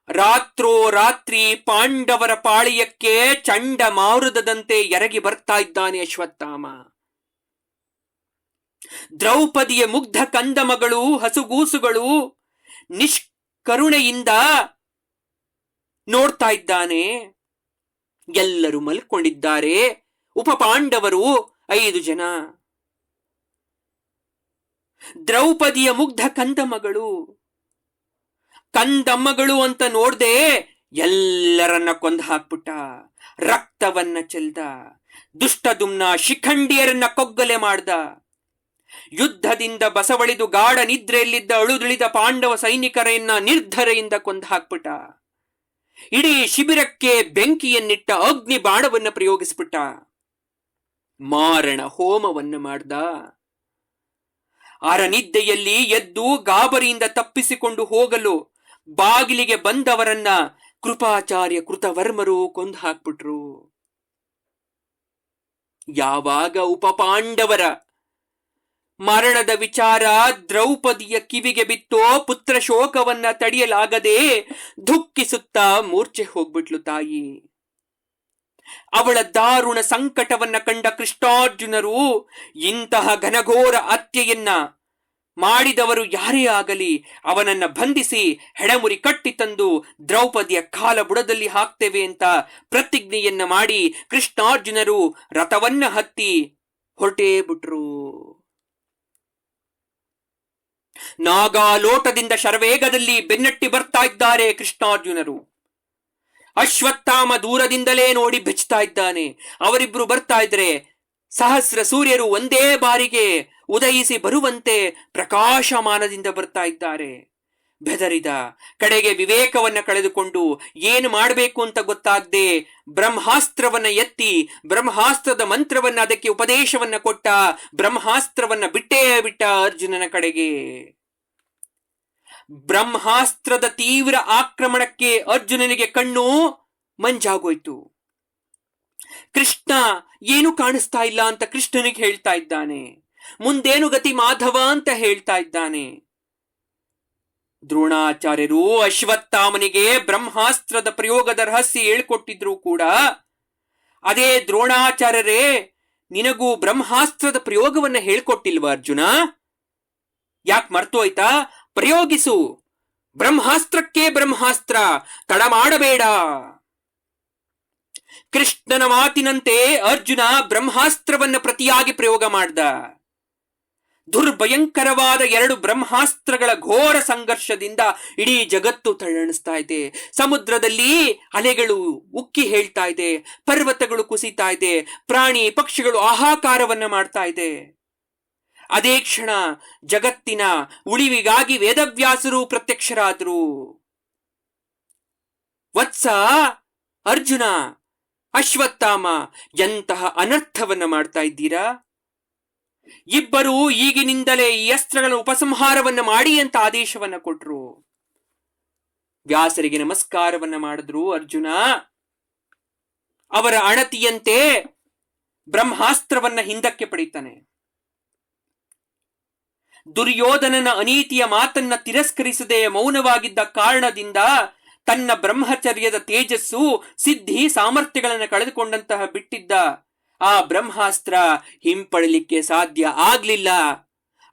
ರಾತ್ರೋರಾತ್ರಿ ಪಾಂಡವರ ಪಾಳಿಯಕ್ಕೆ ಚಂಡಮಾರುತದಂತೆ ಎರಗಿ ಬರ್ತಾ ಇದ್ದಾನೆ ಅಶ್ವತ್ಥಾಮ. ದ್ರೌಪದಿಯ ಮುಗ್ಧ ಕಂದಮಗಳು, ಹಸುಗೂಸುಗಳು ನಿಷ್ಕರುಣೆಯಿಂದ ನೋಡ್ತಾ ಇದ್ದಾನೆ. ಎಲ್ಲರೂ ಮಲ್ಕೊಂಡಿದ್ದಾರೆ. ಉಪಪಾಂಡವರು 5 ಜನ. ದ್ರೌಪದಿಯ ಮುಗ್ಧ ಕಂದಮ್ಮಗಳು ಅಂತ ನೋಡ್ದೆ ಎಲ್ಲರನ್ನ ಕೊಂದು ಹಾಕ್ಬಿಟ್ಟ. ರಕ್ತವನ್ನ ಚೆಲ್ದ. ದುಷ್ಟದುಮ್ನ ಶಿಖಂಡಿಯರನ್ನ ಕೊಗ್ಗಲೆ ಮಾಡ್ದ. ಯುದ್ಧದಿಂದ ಬಸವಳಿದು ಗಾಢ ನಿದ್ರೆಯಲ್ಲಿದ್ದ ಅಳುದುಳಿದ ಪಾಂಡವ ಸೈನಿಕರನ್ನ ನಿರ್ಧರೆಯಿಂದ ಕೊಂದು ಹಾಕ್ಬಿಟ್ಟ. ಇಡೀ ಶಿಬಿರಕ್ಕೆ ಬೆಂಕಿಯನ್ನಿಟ್ಟ ಅಗ್ನಿ ಬಾಣವನ್ನ ಪ್ರಯೋಗಿಸ್ಬಿಟ್ಟ. ಮಾರಣ ಹೋಮವನ್ನ ಮಾಡ್ದ. ಅರನಿದ್ದೆಯಲ್ಲಿ ಎದ್ದು ಗಾಬರಿಯಿಂದ ತಪ್ಪಿಸಿಕೊಂಡು ಹೋಗಲು ಬಾಗಿಲಿಗೆ ಬಂದವರನ್ನ ಕೃಪಾಚಾರ್ಯ ಕೃತವರ್ಮರು ಕೊಂದು ಹಾಕ್ಬಿಟ್ರು. ಯಾವಾಗ ಉಪಪಾಂಡವರ ಮರಣದ ವಿಚಾರ ದ್ರೌಪದಿಯ ಕಿವಿಗೆ ಬಿತ್ತೋ, ಪುತ್ರ ಶೋಕವನ್ನ ತಡೆಯಲಾಗದೆ ದುಃಖಿಸುತ್ತಾ ಮೂರ್ಛೆ ಹೋಗ್ಬಿಟ್ಲು ತಾಯಿ. ಅವಳ ದಾರುಣ ಸಂಕಟವನ್ನ ಕಂಡ ಕೃಷ್ಣಾರ್ಜುನರು ಇಂತಹ ಘನಘೋರ ಹತ್ಯೆಯನ್ನ ಮಾಡಿದವರು ಯಾರೇ ಆಗಲಿ ಅವನನ್ನ ಬಂಧಿಸಿ ಹೆಡಮುರಿ ಕಟ್ಟಿ ತಂದು ದ್ರೌಪದಿಯ ಕಾಲ ಬುಡದಲ್ಲಿ ಹಾಕ್ತೇವೆ ಅಂತ ಪ್ರತಿಜ್ಞೆಯನ್ನ ಮಾಡಿ ಕೃಷ್ಣಾರ್ಜುನರು ರಥವನ್ನ ಹತ್ತಿ ಹೊರಟೇ ಬಿಟ್ರು. ನಾಗಾಲೋಟದಿಂದ ಶರವೇಗದಲ್ಲಿ ಬೆನ್ನಟ್ಟಿ ಬರ್ತಾ ಇದ್ದಾರೆ ಕೃಷ್ಣಾರ್ಜುನರು. ಅಶ್ವತ್ಥಾಮ ದೂರದಿಂದಲೇ ನೋಡಿ ಬೆಚ್ಚುತ್ತಾ ಇದ್ದಾನೆ. ಅವರಿಬ್ರು ಬರ್ತಾ ಇದ್ರೆ ಸಹಸ್ರ ಸೂರ್ಯರು ಒಂದೇ ಬಾರಿಗೆ ಉದಯಿಸಿ ಬರುವಂತೆ ಪ್ರಕಾಶಮಾನದಿಂದ ಬರ್ತಾ ಇದ್ದಾರೆ. ಬೆದರಿದ. ಕಡೆಗೆ ವಿವೇಕವನ್ನ ಕಳೆದುಕೊಂಡು ಏನು ಮಾಡಬೇಕು ಅಂತ ಗೊತ್ತಾಗದೆ ಬ್ರಹ್ಮಾಸ್ತ್ರವನ್ನ ಎತ್ತಿ ಬ್ರಹ್ಮಾಸ್ತ್ರದ ಮಂತ್ರವನ್ನ ಅದಕ್ಕೆ ಉಪದೇಶವನ್ನ ಕೊಟ್ಟ. ಬ್ರಹ್ಮಾಸ್ತ್ರವನ್ನ ಬಿಟ್ಟ ಅರ್ಜುನನ ಕಡೆಗೆ. ಬ್ರಹ್ಮಾಸ್ತ್ರದ ತೀವ್ರ ಆಕ್ರಮಣಕ್ಕೆ ಅರ್ಜುನನಿಗೆ ಕಣ್ಣು ಮಂಜಾಗೋಯ್ತು. ಕೃಷ್ಣ ಏನು ಕಾಣಿಸ್ತಾ ಇಲ್ಲ ಅಂತ ಕೃಷ್ಣನಿಗೆ ಹೇಳ್ತಾ ಇದ್ದಾನೆ. ಮುಂದೇನು ಗತಿ ಮಾಧವ ಅಂತ ಹೇಳ್ತಾ ಇದ್ದಾನೆ. ದ್ರೋಣಾಚಾರ್ಯರು ಅಶ್ವತ್ಥಾಮನಿಗೆ ಬ್ರಹ್ಮಾಸ್ತ್ರದ ಪ್ರಯೋಗದ ರಹಸ್ಯ ಹೇಳ್ಕೊಟ್ಟಿದ್ರು ಕೂಡ ಅದೇ ದ್ರೋಣಾಚಾರ್ಯರೇ ನಿನಗೂ ಬ್ರಹ್ಮಾಸ್ತ್ರದ ಪ್ರಯೋಗವನ್ನ ಹೇಳ್ಕೊಟ್ಟಿಲ್ವ ಅರ್ಜುನ? ಯಾಕೆ ಮರ್ತೋಯ್ತಾ? ಪ್ರಯೋಗಿಸು. ಬ್ರಹ್ಮಾಸ್ತ್ರಕ್ಕೆ ಬ್ರಹ್ಮಾಸ್ತ್ರ, ತಡ ಮಾಡಬೇಡ. ಕೃಷ್ಣನ ಮಾತಿನಂತೆ ಅರ್ಜುನ ಬ್ರಹ್ಮಾಸ್ತ್ರವನ್ನ ಪ್ರತಿಯಾಗಿ ಪ್ರಯೋಗ ಮಾಡ್ದ. ದುರ್ಭಯಂಕರವಾದ 2 ಬ್ರಹ್ಮಾಸ್ತ್ರಗಳ ಘೋರ ಸಂಘರ್ಷದಿಂದ ಇಡೀ ಜಗತ್ತು ತಳ್ಳಣಿಸ್ತಾ ಇದೆ. ಸಮುದ್ರದಲ್ಲಿ ಅಲೆಗಳು ಉಕ್ಕಿ ಹೇಳ್ತಾ ಇದೆ, ಪರ್ವತಗಳು ಕುಸಿತಾ ಇದೆ, ಪ್ರಾಣಿ ಪಕ್ಷಿಗಳು ಆಹಾಕಾರವನ್ನ ಮಾಡ್ತಾ ಇದೆ. ಅದೇ ಕ್ಷಣ ಜಗತ್ತಿನ ಉಳಿವಿಗಾಗಿ ವೇದವ್ಯಾಸರು ಪ್ರತ್ಯಕ್ಷರಾದರು. ವತ್ಸ, ಅರ್ಜುನ, ಅಶ್ವತ್ಥಾಮ ಎಂತಹ ಅನರ್ಥವನ್ನ ಮಾಡ್ತಾ ಇದ್ದೀರಾ? ಇಬ್ಬರು ಈಗಿನಿಂದಲೇ ಈ ಅಸ್ತ್ರಗಳ ಉಪಸಂಹಾರವನ್ನ ಮಾಡಿ ಅಂತ ಆದೇಶವನ್ನ ಕೊಟ್ರು. ವ್ಯಾಸರಿಗೆ ನಮಸ್ಕಾರವನ್ನ ಮಾಡಿದ್ರು ಅರ್ಜುನ. ಅವರ ಅಣತಿಯಂತೆ ಬ್ರಹ್ಮಾಸ್ತ್ರವನ್ನ ಹಿಂದಕ್ಕೆ ಪಡಿತಾನೆ. ದುರ್ಯೋಧನನ ಅನೀತಿಯ ಮಾತನ್ನ ತಿರಸ್ಕರಿಸದೆ ಮೌನವಾಗಿದ್ದ ಕಾರಣದಿಂದ ತನ್ನ ಬ್ರಹ್ಮಚರ್ಯದ ತೇಜಸ್ಸು, ಸಿದ್ಧಿ, ಸಾಮರ್ಥ್ಯಗಳನ್ನು ಕಳೆದುಕೊಂಡಂತಹ ಬಿಟ್ಟಿದ್ದ ಆ ಬ್ರಹ್ಮಾಸ್ತ್ರ ಹಿಂಪಡಲಿಕ್ಕೆ ಸಾಧ್ಯ ಆಗ್ಲಿಲ್ಲ.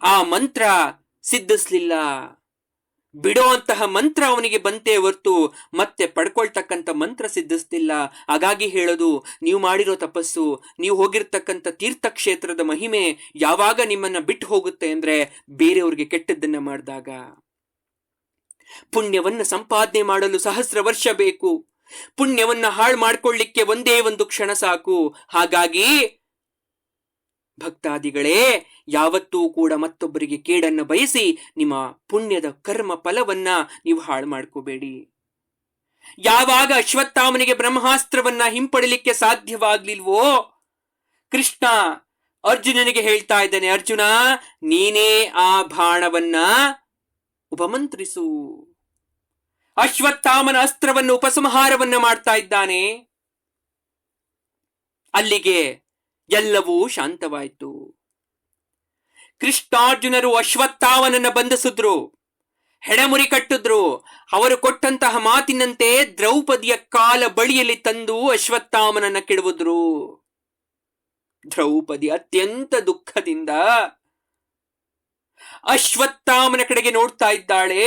ಆ ಮಂತ್ರ ಸಿದ್ಧಿಸ್ಲಿಲ್ಲ. ಬಿಡೋ ಅಂತಹ ಮಂತ್ರ ಅವನಿಗೆ ಬಂತೇ ಹೊರ್ತು ಮತ್ತೆ ಪಡ್ಕೊಳ್ತಕ್ಕಂಥ ಮಂತ್ರ ಸಿದ್ಧಿಸ್ತಿಲ್ಲ. ಹಾಗಾಗಿ ಹೇಳೋದು, ನೀವು ಮಾಡಿರೋ ತಪಸ್ಸು, ನೀವು ಹೋಗಿರ್ತಕ್ಕಂಥ ತೀರ್ಥಕ್ಷೇತ್ರದ ಮಹಿಮೆ ಯಾವಾಗ ನಿಮ್ಮನ್ನ ಬಿಟ್ಟು ಹೋಗುತ್ತೆ ಅಂದ್ರೆ ಬೇರೆಯವ್ರಿಗೆ ಕೆಟ್ಟದ್ದನ್ನ ಮಾಡಿದಾಗ. ಪುಣ್ಯವನ್ನ ಸಂಪಾದನೆ ಮಾಡಲು ಸಹಸ್ರ ವರ್ಷ ಬೇಕು, ಪುಣ್ಯವನ್ನ ಹಾಳು ಮಾಡ್ಕೊಳ್ಳಿಕ್ಕೆ ಒಂದೇ ಒಂದು ಕ್ಷಣ ಸಾಕು. ಹಾಗಾಗಿ ಭಕ್ತಾದಿಗಳೇ, ಯಾವತ್ತೂ ಕೂಡ ಮತ್ತೊಬ್ಬರಿಗೆ ಕೇಡನ್ನು ಬಯಸಿ ನಿಮ್ಮ ಪುಣ್ಯದ ಕರ್ಮ ಫಲವನ್ನ ನೀವು ಹಾಳು ಮಾಡ್ಕೋಬೇಡಿ. ಯಾವಾಗ ಅಶ್ವತ್ಥಾಮನಿಗೆ ಬ್ರಹ್ಮಾಸ್ತ್ರವನ್ನ ಹಿಂಪಡಲಿಕ್ಕೆ ಸಾಧ್ಯವಾಗ್ಲಿಲ್ವೋ, ಕೃಷ್ಣ ಅರ್ಜುನನಿಗೆ ಹೇಳ್ತಾ ಇದ್ದಾನೆ, ಅರ್ಜುನ ನೀನೇ ಆ ಬಾಣವನ್ನ ಉಪಮಂತ್ರಿಸು. ಅಶ್ವತ್ಥಾಮನ ಅಸ್ತ್ರವನ್ನು ಉಪಸಂಹಾರವನ್ನ ಮಾಡ್ತಾ ಇದ್ದಾನೆ. ಅಲ್ಲಿಗೆ ಎಲ್ಲವೂ ಶಾಂತವಾಯಿತು. ಕೃಷ್ಣಾರ್ಜುನರು ಅಶ್ವತ್ಥಾಮನನ್ನ ಬಂಧಿಸಿದ್ರು, ಹೆಣಮುರಿ ಕಟ್ಟಿದ್ರು. ಅವರು ಕೊಟ್ಟಂತಹ ಮಾತಿನಂತೆ ದ್ರೌಪದಿಯ ಕಾಲ ಬಳಿಯಲ್ಲಿ ತಂದು ಅಶ್ವತ್ಥಾಮನನ್ನ ಕೆಡವಿದ್ರು. ದ್ರೌಪದಿ ಅತ್ಯಂತ ದುಃಖದಿಂದ ಅಶ್ವತ್ಥಾಮನ ಕಡೆಗೆ ನೋಡ್ತಾ ಇದ್ದಾಳೆ.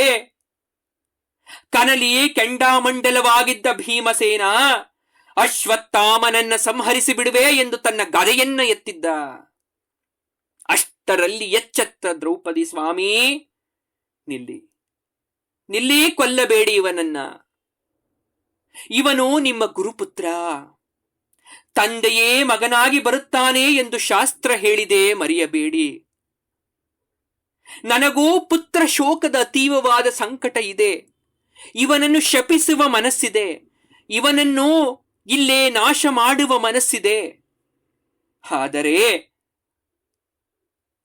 ಕನಲಿ ಕೆಂಡಾಮಂಡಲವಾಗಿದ್ದ ಭೀಮಸೇನ ಅಶ್ವತ್ಥಾಮನನ್ನ ಸಂಹರಿಸಿ ಬಿಡುವೆ ಎಂದು ತನ್ನ ಗದೆಯನ್ನ ಎತ್ತಿದ್ದ. ಅಷ್ಟರಲ್ಲಿ ಎಚ್ಚೆತ್ತ ದ್ರೌಪದಿ, ಸ್ವಾಮಿ ನಿಲ್ಲಿ, ನಿಲ್ಲಿ, ಕೊಲ್ಲಬೇಡಿ ಇವನನ್ನ. ಇವನು ನಿಮ್ಮ ಗುರುಪುತ್ರ, ತಂದೆಯೇ ಮಗನಾಗಿ ಬರುತ್ತಾನೆ ಎಂದು ಶಾಸ್ತ್ರ ಹೇಳಿದೆ, ಮರೆಯಬೇಡಿ. ನನಗೂ ಪುತ್ರ ಶೋಕದ ಅತೀವವಾದ ಸಂಕಟ ಇದೆ. ಇವನನ್ನು ಶಪಿಸುವ ಮನಸ್ಸಿದೆ, ಇವನನ್ನು ಇಲ್ಲೇ ನಾಶ ಮಾಡುವ ಮನಸ್ಸಿದೆ. ಆದರೆ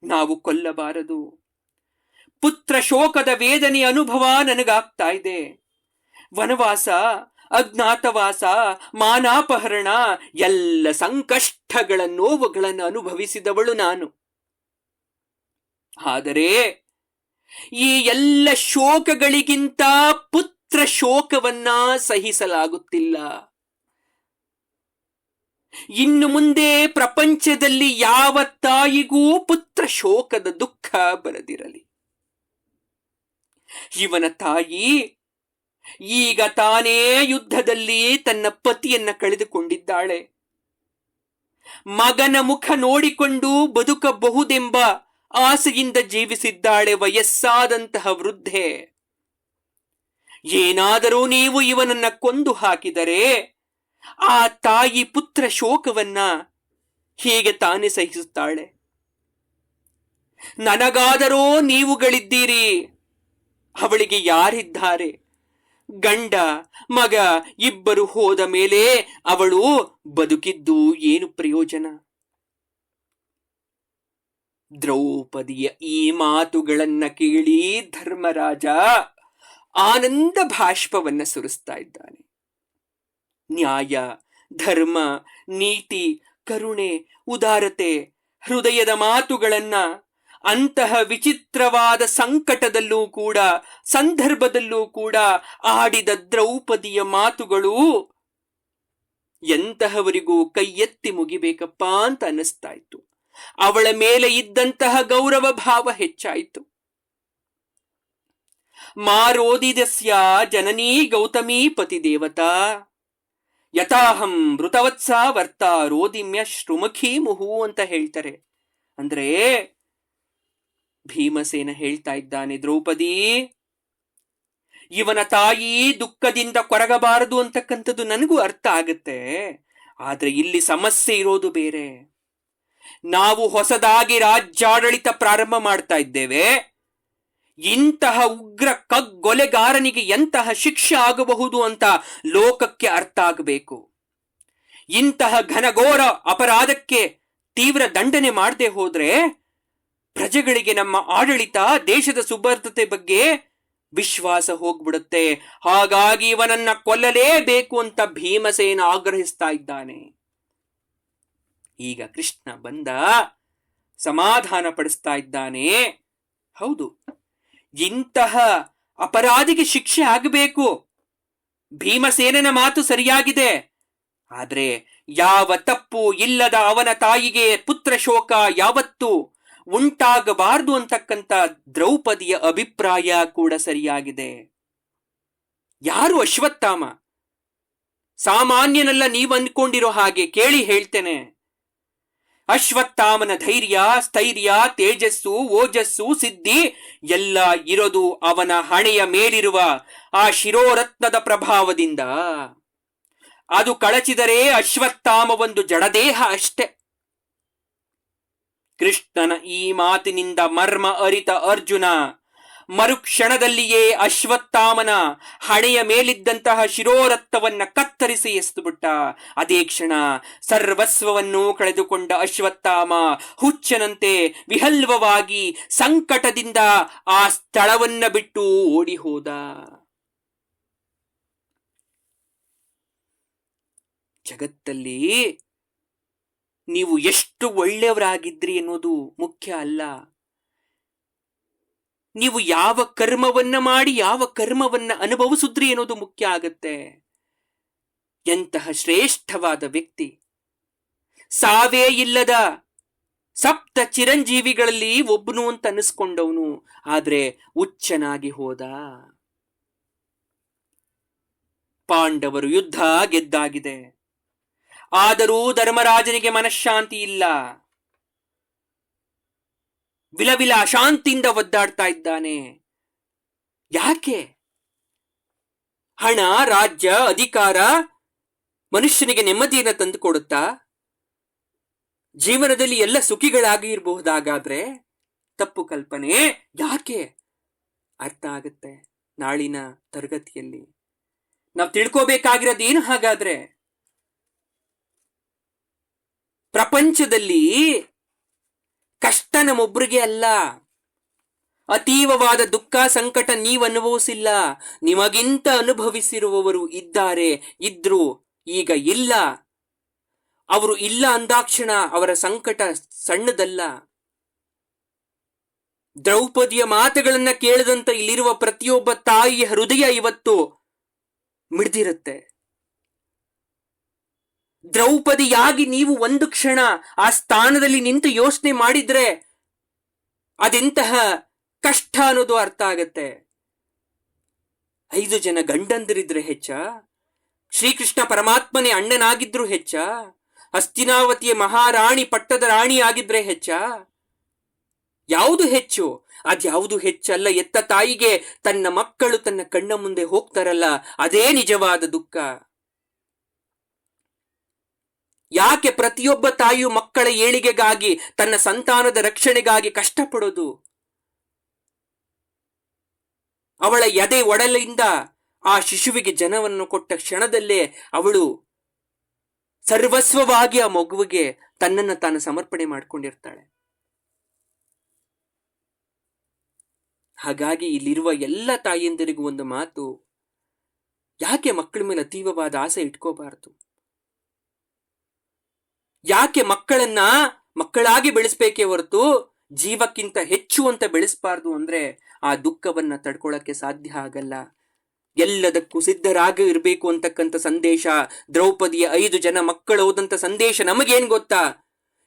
ನಾವು ಕೊಲ್ಲಬಾರದು. ಪುತ್ರ ಶೋಕದ ವೇದನೆಯ ಅನುಭವ ನನಗಾಗ್ತಾ ಇದೆ. ವನವಾಸ, ಅಜ್ಞಾತವಾಸ, ಮಾನಾಪಹರಣ ಎಲ್ಲ ಸಂಕಷ್ಟಗಳ ನೋವುಗಳನ್ನು ಅನುಭವಿಸಿದವಳು ನಾನು. ಆದರೆ ಈ ಎಲ್ಲ ಶೋಕಗಳಿಗಿಂತ ಪುತ್ರ ಶೋಕವನ್ನ ಸಹಿಸಲಾಗುತ್ತಿಲ್ಲ. ಇನ್ನು ಮುಂದೆ ಪ್ರಪಂಚದಲ್ಲಿ ಯಾವ ತಾಯಿಗೂ ಪುತ್ರ ಶೋಕದ ದುಃಖ ಬರದಿರಲಿ. ಇವನ ತಾಯಿ ಈಗ ತಾನೇ ಯುದ್ಧದಲ್ಲಿ ತನ್ನ ಪತಿಯನ್ನ ಕಳೆದುಕೊಂಡಿದ್ದಾಳೆ. ಮಗನ ಮುಖ ನೋಡಿಕೊಂಡು ಬದುಕಬಹುದೆಂಬ ಆಸೆಯಿಂದ ಜೀವಿಸಿದ್ದಾಳೆ ವಯಸ್ಸಾದಂತಹ ವೃದ್ಧೆ. ಏನಾದರೂ ನೀವು ಇವನನ್ನ ಕೊಂದು ಹಾಕಿದರೆ ಆ ತಾಯಿ ಪುತ್ರ ಶೋಕವನ್ನ ಹೇಗೆ ತಾನೇ ಸಹಿಸುತ್ತಾಳೆ? ನನಗಾದರೋ ನೀವುಗಳಿದ್ದೀರಿ, ಅವಳಿಗೆ ಯಾರಿದ್ದಾರೆ? ಗಂಡ ಮಗ ಇಬ್ಬರು ಹೋದ ಮೇಲೆ ಅವಳು ಬದುಕಿದ್ದು ಏನು ಪ್ರಯೋಜನ? ದ್ರೌಪದಿಯ ಈ ಮಾತುಗಳನ್ನ ಕೇಳಿ ಧರ್ಮರಾಜ ಆನಂದ ಭಾಷ್ಪವನ್ನ ಸುರಿಸ್ತಾ ಇದ್ದಾನೆ. ನ್ಯಾಯ, ಧರ್ಮ, ನೀತಿ, ಕರುಣೆ, ಉದಾರತೆ, ಹೃದಯದ ಮಾತುಗಳನ್ನ ಅಂತಹ ವಿಚಿತ್ರವಾದ ಸಂಕಟದಲ್ಲೂ ಕೂಡ, ಸಂದರ್ಭದಲ್ಲೂ ಕೂಡ ಆಡಿದ ದ್ರೌಪದಿಯ ಮಾತುಗಳು ಎಂತಹವರಿಗೂ ಕೈ ಎತ್ತಿ ಮುಗಿಬೇಕಪ್ಪ ಅಂತ ಅನ್ನಿಸ್ತಾ ಇತ್ತು. ಅವಳ ಮೇಲೆ ಇದ್ದಂತಹ ಗೌರವ ಭಾವ ಹೆಚ್ಚಾಯಿತು. ಮಾರೋದಿದಸ್ಯ ಜನನೀ ಗೌತಮೀ ಪತಿ ದೇವತಾ ಯಥಾಹಂ ಮೃತವತ್ಸ ವರ್ತ ರೋದಿಮ್ಯ ಶ್ರುಮುಖಿ ಮುಹು ಅಂತ ಹೇಳ್ತಾರೆ. ಅಂದ್ರೆ ಭೀಮಸೇನ ಹೇಳ್ತಾ ಇದ್ದಾನೆ, ದ್ರೌಪದಿ, ಇವನ ತಾಯಿ ದುಃಖದಿಂದ ಕೊರಗಬಾರದು ಅಂತಕ್ಕಂಥದ್ದು ನನಗೂ ಅರ್ಥ ಆಗುತ್ತೆ. ಆದ್ರೆ ಇಲ್ಲಿ ಸಮಸ್ಯೆ ಇರೋದು ಬೇರೆ. ನಾವು ಹೊಸದಾಗಿ ರಾಜ್ಯಾಡಳಿತ ಪ್ರಾರಂಭ ಮಾಡ್ತಾ ಇದ್ದೇವೆ. ಇಂತಹ ಉಗ್ರ ಕಗ್ಗೊಲೆಗಾರನಿಗೆ ಎಂತಹ ಶಿಕ್ಷೆ ಆಗಬಹುದು ಅಂತ ಲೋಕಕ್ಕೆ ಅರ್ಥ ಆಗಬೇಕು. ಇಂತಹ ಘನಘೋರ ಅಪರಾಧಕ್ಕೆ ತೀವ್ರ ದಂಡನೆ ಮಾಡದೆ ಹೋದ್ರೆ ಪ್ರಜೆಗಳಿಗೆ ನಮ್ಮ ಆಡಳಿತ, ದೇಶದ ಸುಭದ್ರತೆ ಬಗ್ಗೆ ವಿಶ್ವಾಸ ಹೋಗ್ಬಿಡುತ್ತೆ. ಹಾಗಾಗಿ ಇವನನ್ನ ಕೊಲ್ಲಲೇಬೇಕು ಅಂತ ಭೀಮಸೇನ ಆಗ್ರಹಿಸ್ತಾ ಇದ್ದಾನೆ. ಈಗ ಕೃಷ್ಣ ಬಂದ ಸಮಾಧಾನ ಪಡಿಸ್ತಾ ಇದ್ದಾನೆ. ಹೌದು, ಇಂತಹ ಅಪರಾಧಿಗೆ ಶಿಕ್ಷೆ ಆಗಬೇಕು. ಭೀಮಸೇನನ ಮಾತು ಸರಿಯಾಗಿದೆ. ಆದ್ರೆ ಯಾವ ತಪ್ಪು ಇಲ್ಲದ ಅವನ ತಾಯಿಗೆ ಪುತ್ರ ಶೋಕ ಯಾವತ್ತು ಉಂಟಾಗಬಾರದು ಅಂತಕ್ಕಂಥ ದ್ರೌಪದಿಯ ಅಭಿಪ್ರಾಯ ಕೂಡ ಸರಿಯಾಗಿದೆ. ಯಾರು ಅಶ್ವತ್ಥಾಮ? ಸಾಮಾನ್ಯನೆಲ್ಲ ನೀವು ಅಂದ್ಕೊಂಡಿರೋ ಹಾಗೆ. ಕೇಳಿ ಹೇಳ್ತೇನೆ. ಅಶ್ವತ್ಥಾಮನ ಧೈರ್ಯ, ಸ್ಥೈರ್ಯ, ತೇಜಸ್ಸು, ಓಜಸ್ಸು, ಸಿದ್ಧಿ ಎಲ್ಲ ಇರೋದು ಅವನ ಹಣೆಯ ಮೇಲಿರುವ ಆ ಶಿರೋರತ್ನದ ಪ್ರಭಾವದಿಂದ. ಅದು ಕಳಚಿದರೆ ಅಶ್ವತ್ಥಾಮ ಒಂದು ಜಡದೇಹ ಅಷ್ಟೆ. ಕೃಷ್ಣನ ಈ ಮಾತಿನಿಂದ ಮರ್ಮ ಅರಿತ ಅರ್ಜುನ ಮರುಕ್ಷಣದಲ್ಲಿಯೇ ಅಶ್ವತ್ಥಾಮನ ಹಣೆಯ ಮೇಲಿದ್ದಂತಹ ಶಿರೋರಕ್ತವನ್ನ ಕತ್ತರಿಸಿ ಎಸೆದುಬಿಟ್ಟ. ಅದೇ ಕ್ಷಣ ಸರ್ವಸ್ವವನ್ನು ಕಳೆದುಕೊಂಡ ಅಶ್ವತ್ಥಾಮ ಹುಚ್ಚನಂತೆ ವಿಹಲ್ವವಾಗಿ ಸಂಕಟದಿಂದ ಆ ಸ್ಥಳವನ್ನ ಬಿಟ್ಟು ಓಡಿ ಹೋದ. ಜಗತ್ತಲ್ಲಿ ನೀವು ಎಷ್ಟು ಒಳ್ಳೆಯವರಾಗಿದ್ರಿ ಎನ್ನುವುದು ಮುಖ್ಯ ಅಲ್ಲ. ನೀವು ಯಾವ ಕರ್ಮವನ್ನ ಮಾಡಿ ಯಾವ ಕರ್ಮವನ್ನ ಅನುಭವಿಸಿದ್ರಿ ಅನ್ನೋದು ಮುಖ್ಯ ಆಗತ್ತೆ. ಎಂತಹ ಶ್ರೇಷ್ಠವಾದ ವ್ಯಕ್ತಿ, ಸಾವೇ ಇಲ್ಲದ ಸಪ್ತ ಚಿರಂಜೀವಿಗಳಲ್ಲಿ ಒಬ್ಬನು ಅಂತ ಅನಿಸ್ಕೊಂಡವನು, ಆದ್ರೆ ಹುಚ್ಚನಾಗಿ ಹೋದ. ಪಾಂಡವರು ಯುದ್ಧ ಗೆದ್ದಾಗಿದೆ, ಆದರೂ ಧರ್ಮರಾಜನಿಗೆ ಮನಃಶಾಂತಿ ಇಲ್ಲ. ವಿಲವಿಲ ಅಶಾಂತಿಯಿಂದ ಒದ್ದಾಡ್ತಾ ಇದ್ದಾನೆ. ಯಾಕೆ? ಹಣ, ರಾಜ್ಯ, ಅಧಿಕಾರ ಮನುಷ್ಯನಿಗೆ ನೆಮ್ಮದಿಯನ್ನು ತಂದುಕೊಡುತ್ತಾ? ಜೀವನದಲ್ಲಿ ಎಲ್ಲ ಸುಖಿಗಳಾಗಿ ಇರಬಹುದಾಗಾದ್ರೆ ತಪ್ಪು ಕಲ್ಪನೆ. ಯಾಕೆ? ಅರ್ಥ ಆಗುತ್ತೆ ನಾಳಿನ ತರಗತಿಯಲ್ಲಿ. ನಾವು ತಿಳ್ಕೋಬೇಕಾಗಿರೋದೇನು ಹಾಗಾದ್ರೆ? ಪ್ರಪಂಚದಲ್ಲಿ ಕಷ್ಟ ನಮ್ಮೊಬ್ಬರಿಗೆ ಅಲ್ಲ. ಅತೀವವಾದ ದುಃಖ ಸಂಕಟ ನೀವು ಅನುಭವಿಸಿಲ್ಲ, ನಿಮಗಿಂತ ಅನುಭವಿಸಿರುವವರು ಇದ್ದಾರೆ, ಇದ್ರು, ಈಗ ಇಲ್ಲ. ಅವರು ಇಲ್ಲ ಅಂದಾಕ್ಷಣ ಅವರ ಸಂಕಟ ಸಣ್ಣದಲ್ಲ. ದ್ರೌಪದಿಯ ಮಾತುಗಳನ್ನ ಕೇಳದಂತ ಇಲ್ಲಿರುವ ಪ್ರತಿಯೊಬ್ಬ ತಾಯಿಯ ಹೃದಯ ಇವತ್ತು ಮಿಡ್ದಿರುತ್ತೆ. ದ್ರೌಪದಿಯಾಗಿ ನೀವು ಒಂದು ಕ್ಷಣ ಆ ಸ್ಥಾನದಲ್ಲಿ ನಿಂತು ಯೋಚನೆ ಮಾಡಿದ್ರೆ ಅದೆಂತಹ ಕಷ್ಟ ಅನ್ನೋದು ಅರ್ಥ ಆಗತ್ತೆ. 5 ಜನ ಗಂಡಂದಿರಿದ್ರೆ ಹೆಚ್ಚ? ಶ್ರೀಕೃಷ್ಣ ಪರಮಾತ್ಮನೇ ಅಣ್ಣನಾಗಿದ್ರು ಹೆಚ್ಚ? ಹಸ್ತಿನಾವತಿಯ ಮಹಾರಾಣಿ ಪಟ್ಟದ ರಾಣಿ ಆಗಿದ್ರೆ ಹೆಚ್ಚ? ಯಾವುದು ಹೆಚ್ಚು? ಅದ್ಯಾವುದು ಹೆಚ್ಚಲ್ಲ. ಎತ್ತ ತಾಯಿಗೆ ತನ್ನ ಮಕ್ಕಳು ತನ್ನ ಕಣ್ಣ ಮುಂದೆ ಹೋಗ್ತಾರಲ್ಲ, ಅದೇ ನಿಜವಾದ ದುಃಖ. ಯಾಕೆ ಪ್ರತಿಯೊಬ್ಬ ತಾಯಿಯು ಮಕ್ಕಳ ಏಳಿಗೆಗಾಗಿ ತನ್ನ ಸಂತಾನದ ರಕ್ಷಣೆಗಾಗಿ ಕಷ್ಟಪಡೋದು? ಅವಳ ಎದೆ ಒಡಲಿಂದ ಆ ಶಿಶುವಿಗೆ ಜನವನ್ನು ಕೊಟ್ಟ ಕ್ಷಣದಲ್ಲೇ ಅವಳು ಸರ್ವಸ್ವವಾಗಿ ಆ ಮಗುವಿಗೆ ತನ್ನನ್ನು ತಾನು ಸಮರ್ಪಣೆ ಮಾಡಿಕೊಂಡಿರ್ತಾಳೆ. ಹಾಗಾಗಿ ಇಲ್ಲಿರುವ ಎಲ್ಲ ತಾಯಿಯಂದಿರಿಗೂ ಒಂದು ಮಾತು: ಯಾಕೆ ಮಕ್ಕಳ ಮೇಲೆ ಅತೀವವಾದ ಆಸೆ ಇಟ್ಕೋಬಾರದು? ಯಾಕೆ ಮಕ್ಕಳನ್ನ ಮಕ್ಕಳಾಗಿ ಬೆಳೆಸ್ಬೇಕೇ ಹೊರತು ಜೀವಕ್ಕಿಂತ ಹೆಚ್ಚು ಅಂತ ಬೆಳೆಸಬಾರ್ದು? ಅಂದ್ರೆ ಆ ದುಃಖವನ್ನ ತಡ್ಕೊಳ್ಳಕ್ಕೆ ಸಾಧ್ಯ ಆಗಲ್ಲ. ಎಲ್ಲದಕ್ಕೂ ಸಿದ್ಧರಾಗಿ ಇರಬೇಕು ಅಂತಕ್ಕಂಥ ಸಂದೇಶ ದ್ರೌಪದಿಯ 5 ಜನ ಮಕ್ಕಳು ಹೋದಂತ ಸಂದೇಶ ನಮಗೇನ್ ಗೊತ್ತಾ?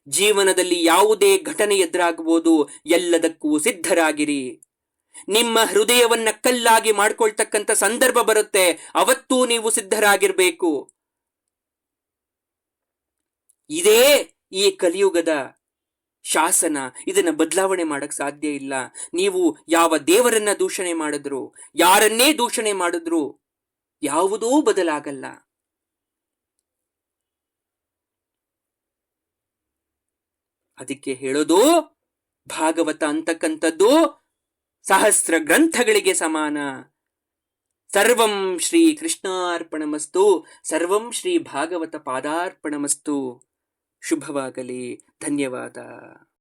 ಜೀವನದಲ್ಲಿ ಯಾವುದೇ ಘಟನೆ ಎದುರಾಗಬಹುದು, ಎಲ್ಲದಕ್ಕೂ ಸಿದ್ಧರಾಗಿರಿ. ನಿಮ್ಮ ಹೃದಯವನ್ನ ಕಲ್ಲಾಗಿ ಮಾಡ್ಕೊಳ್ತಕ್ಕಂಥ ಸಂದರ್ಭ ಬರುತ್ತೆ, ಅವತ್ತೂ ನೀವು ಸಿದ್ಧರಾಗಿರ್ಬೇಕು. ಇದೇ ಈ ಕಲಿಯುಗದ ಶಾಸನ. ಇದನ್ನ ಬದಲಾವಣೆ ಮಾಡಕ್ ಸಾಧ್ಯ ಇಲ್ಲ. ನೀವು ಯಾವ ದೇವರನ್ನ ದೂಷಣೆ ಮಾಡಿದ್ರು, ಯಾರನ್ನೇ ದೂಷಣೆ ಮಾಡಿದ್ರು ಯಾವುದೂ ಬದಲಾಗಲ್ಲ. ಅದಕ್ಕೆ ಹೇಳೋದು, ಭಾಗವತ ಅಂತಕ್ಕಂಥದ್ದು ಸಹಸ್ರ ಗ್ರಂಥಗಳಿಗೆ ಸಮಾನ. ಸರ್ವಂ ಶ್ರೀ ಕೃಷ್ಣಾರ್ಪಣಮಸ್ತು, ಸರ್ವಂ ಶ್ರೀ ಭಾಗವತ ಪಾದಾರ್ಪಣಮಸ್ತು. ಶುಭವಾಗಲಿ. ಧನ್ಯವಾದ.